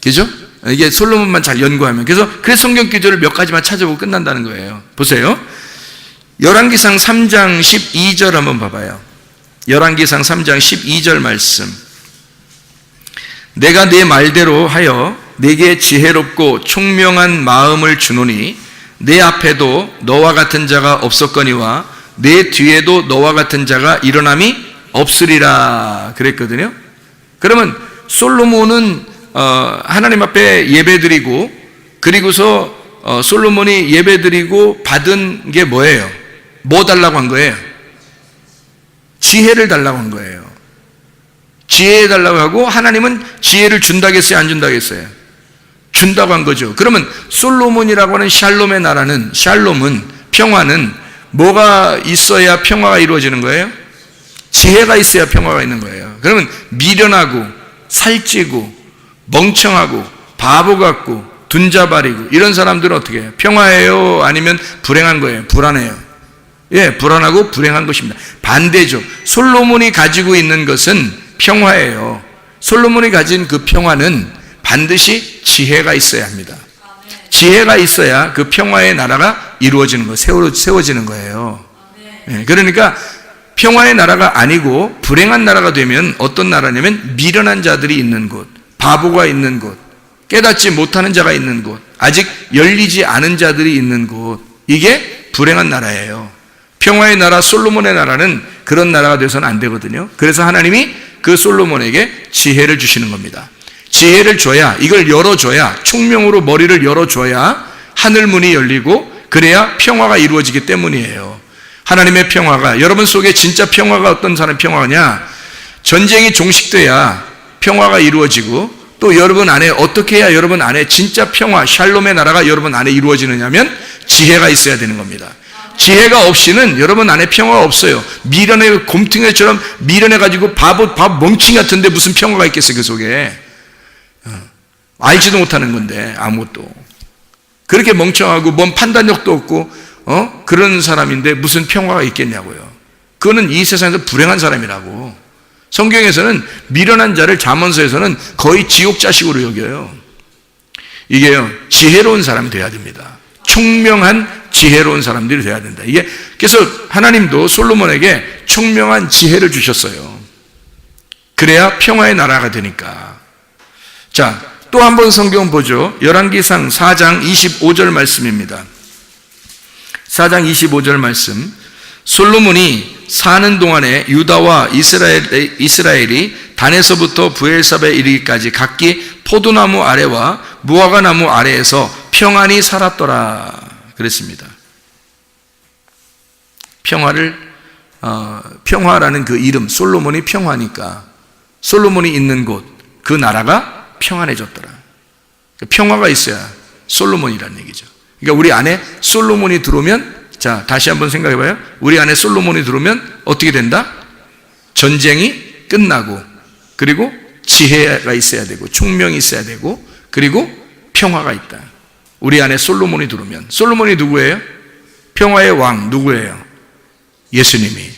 그죠? 이게 솔로몬만 잘 연구하면. 그래서 성경 구절을 몇 가지만 찾아보고 끝난다는 거예요. 보세요. 열왕기상 3장 12절 한번 봐봐요. 열왕기상 3장 12절 말씀. 내가 네 말대로 하여 내게 지혜롭고 총명한 마음을 주노니 내 앞에도 너와 같은 자가 없었거니와 내 뒤에도 너와 같은 자가 일어남이 없으리라 그랬거든요. 그러면 솔로몬은 하나님 앞에 예배드리고 그리고서 솔로몬이 예배드리고 받은 게 뭐예요? 뭐 달라고 한 거예요? 지혜를 달라고 한 거예요. 지혜 달라고 하고 하나님은 지혜를 준다겠어요? 안 준다겠어요? 준다고 한 거죠. 그러면 솔로몬이라고 하는 샬롬의 나라는, 샬롬은, 평화는 뭐가 있어야 평화가 이루어지는 거예요? 지혜가 있어야 평화가 있는 거예요. 그러면 미련하고 살찌고 멍청하고 바보 같고 둔자발이고 이런 사람들은 어떻게 해요? 평화예요? 아니면 불행한 거예요? 불안해요. 예, 불안하고 불행한 것입니다. 반대죠. 솔로몬이 가지고 있는 것은 평화예요. 솔로몬이 가진 그 평화는 반드시 지혜가 있어야 합니다. 지혜가 있어야 그 평화의 나라가 이루어지는 거예요. 세워지는 거예요. 예, 그러니까 평화의 나라가 아니고 불행한 나라가 되면 어떤 나라냐면 미련한 자들이 있는 곳, 바보가 있는 곳, 깨닫지 못하는 자가 있는 곳, 아직 열리지 않은 자들이 있는 곳, 이게 불행한 나라예요. 평화의 나라, 솔로몬의 나라는 그런 나라가 돼서는 안 되거든요. 그래서 하나님이 그 솔로몬에게 지혜를 주시는 겁니다. 지혜를 줘야, 이걸 열어줘야, 총명으로 머리를 열어줘야 하늘 문이 열리고 그래야 평화가 이루어지기 때문이에요. 하나님의 평화가, 여러분 속에 진짜 평화가 어떤 사람의 평화냐? 전쟁이 종식돼야 평화가 이루어지고, 또 여러분 안에 어떻게 해야 여러분 안에 진짜 평화, 샬롬의 나라가 여러분 안에 이루어지느냐면 지혜가 있어야 되는 겁니다. 지혜가 없이는 여러분 안에 평화가 없어요. 미련의 곰퉁이처럼 미련해가지고 바보 멍청 같은데 무슨 평화가 있겠어요, 그 속에. 알지도 못하는 건데 아무것도. 그렇게 멍청하고 뭔 판단력도 없고 그런 사람인데 무슨 평화가 있겠냐고요. 그거는 이 세상에서 불행한 사람이라고. 성경에서는 미련한 자를 잠언서에서는 거의 지옥 자식으로 여겨요. 이게요, 지혜로운 사람이 돼야 됩니다. 총명한 지혜로운 사람들이 돼야 된다. 이게 그래서 하나님도 솔로몬에게 총명한 지혜를 주셨어요. 그래야 평화의 나라가 되니까. 자, 또 한 번 성경 보죠. 열왕기상 4장 25절 말씀입니다. 4장 25절 말씀. 솔로몬이 사는 동안에 유다와 이스라엘이 단에서부터 브엘사베에 이르기까지 각기 포도나무 아래와 무화과나무 아래에서 평안히 살았더라 그랬습니다. 평화라는 그 이름, 솔로몬이 평화니까 솔로몬이 있는 곳, 그 나라가 평안해졌더라. 평화가 있어야 솔로몬이라는 얘기죠. 그러니까 우리 안에 솔로몬이 들어오면, 자, 다시 한번 생각해봐요. 우리 안에 솔로몬이 들어오면 어떻게 된다? 전쟁이 끝나고, 그리고 지혜가 있어야 되고, 총명이 있어야 되고, 그리고 평화가 있다. 우리 안에 솔로몬이 들어오면. 솔로몬이 누구예요? 평화의 왕 누구예요? 예수님이.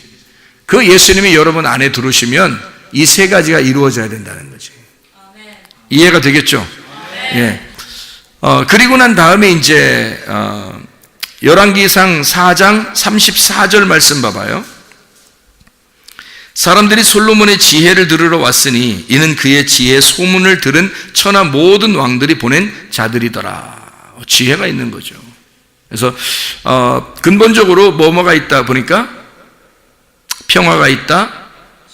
그 예수님이 여러분 안에 들어오시면 이 세 가지가 이루어져야 된다는 거지. 이해가 되겠죠? 예. 그리고 난 다음에 이제 열왕기상 4장 34절 말씀 봐봐요. 사람들이 솔로몬의 지혜를 들으러 왔으니 이는 그의 지혜의 소문을 들은 천하 모든 왕들이 보낸 자들이더라. 지혜가 있는 거죠. 그래서 근본적으로 뭐가 있다 보니까 평화가 있다,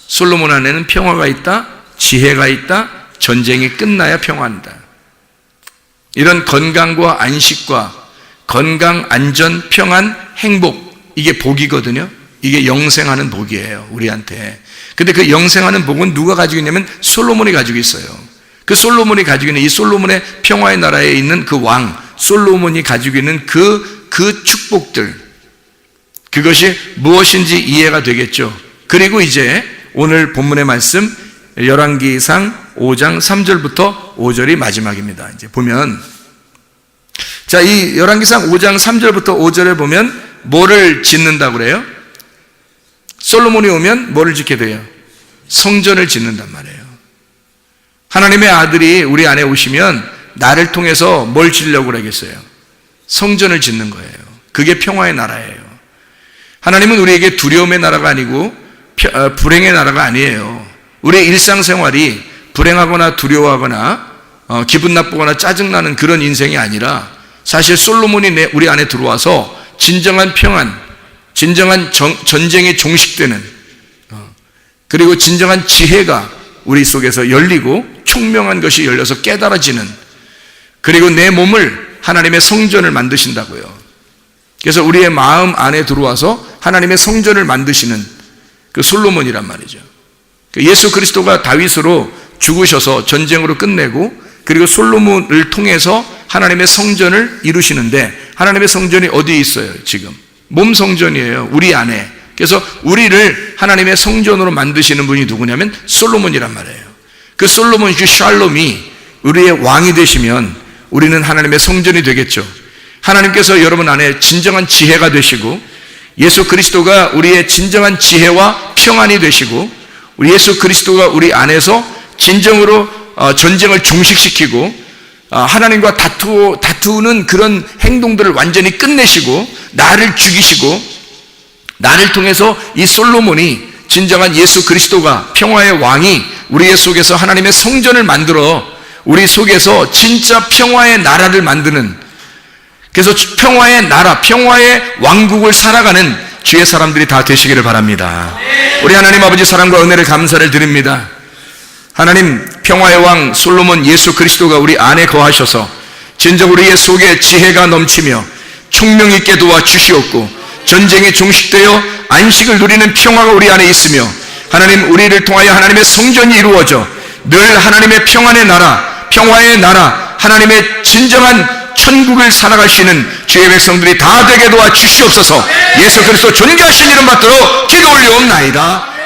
솔로몬 안에는 평화가 있다, 지혜가 있다, 전쟁이 끝나야 평화한다. 이런 건강과 안식과 건강, 안전, 평안, 행복, 이게 복이거든요. 이게 영생하는 복이에요, 우리한테. 근데 그 영생하는 복은 누가 가지고 있냐면 솔로몬이 가지고 있어요. 그 솔로몬이 가지고 있는 이 솔로몬의 평화의 나라에 있는 그 왕, 솔로몬이 가지고 있는 그 축복들, 그것이 무엇인지 이해가 되겠죠. 그리고 이제 오늘 본문의 말씀 열왕기상 5장 3절부터 5절이 마지막입니다. 이제 보면, 자, 이 열왕기상 5장 3절부터 5절에 보면 뭐를 짓는다고 그래요? 솔로몬이 오면 뭐를 짓게 돼요? 성전을 짓는단 말이에요. 하나님의 아들이 우리 안에 오시면 나를 통해서 뭘 지으려고 그러겠어요? 성전을 짓는 거예요. 그게 평화의 나라예요. 하나님은 우리에게 두려움의 나라가 아니고 불행의 나라가 아니에요. 우리의 일상생활이 불행하거나 두려워하거나 기분 나쁘거나 짜증나는 그런 인생이 아니라, 사실 솔로몬이 우리 안에 들어와서 진정한 평안, 진정한 전쟁이 종식되는, 그리고 진정한 지혜가 우리 속에서 열리고 총명한 것이 열려서 깨달아지는, 그리고 내 몸을 하나님의 성전을 만드신다고요. 그래서 우리의 마음 안에 들어와서 하나님의 성전을 만드시는 그 솔로몬이란 말이죠. 예수 그리스도가 다윗으로 죽으셔서 전쟁으로 끝내고, 그리고 솔로몬을 통해서 하나님의 성전을 이루시는데, 하나님의 성전이 어디에 있어요? 지금 몸 성전이에요, 우리 안에. 그래서 우리를 하나님의 성전으로 만드시는 분이 누구냐면 솔로몬이란 말이에요. 그 솔로몬, 그 샬롬이 우리의 왕이 되시면 우리는 하나님의 성전이 되겠죠. 하나님께서 여러분 안에 진정한 지혜가 되시고 예수 그리스도가 우리의 진정한 지혜와 평안이 되시고 우리 예수 그리스도가 우리 안에서 진정으로 전쟁을 종식시키고 하나님과 다투는 그런 행동들을 완전히 끝내시고 나를 죽이시고 나를 통해서 이 솔로몬이 진정한 예수 그리스도가 평화의 왕이 우리의 속에서 하나님의 성전을 만들어 우리 속에서 진짜 평화의 나라를 만드는, 그래서 평화의 나라, 평화의 왕국을 살아가는 주의 사람들이 다 되시기를 바랍니다. 우리 하나님 아버지 사랑과 은혜를 감사를 드립니다. 하나님 평화의 왕 솔로몬 예수 그리스도가 우리 안에 거하셔서 진정 우리의 속에 지혜가 넘치며 총명 있게 도와주시옵고 전쟁이 종식되어 안식을 누리는 평화가 우리 안에 있으며 하나님 우리를 통하여 하나님의 성전이 이루어져 늘 하나님의 평안의 나라, 평화의 나라, 하나님의 진정한 천국을 살아갈 수 있는 주의 백성들이 다 되게 도와주시옵소서. 예수 그리스도 존귀하신 이름 받들어 기도 올리옵나이다.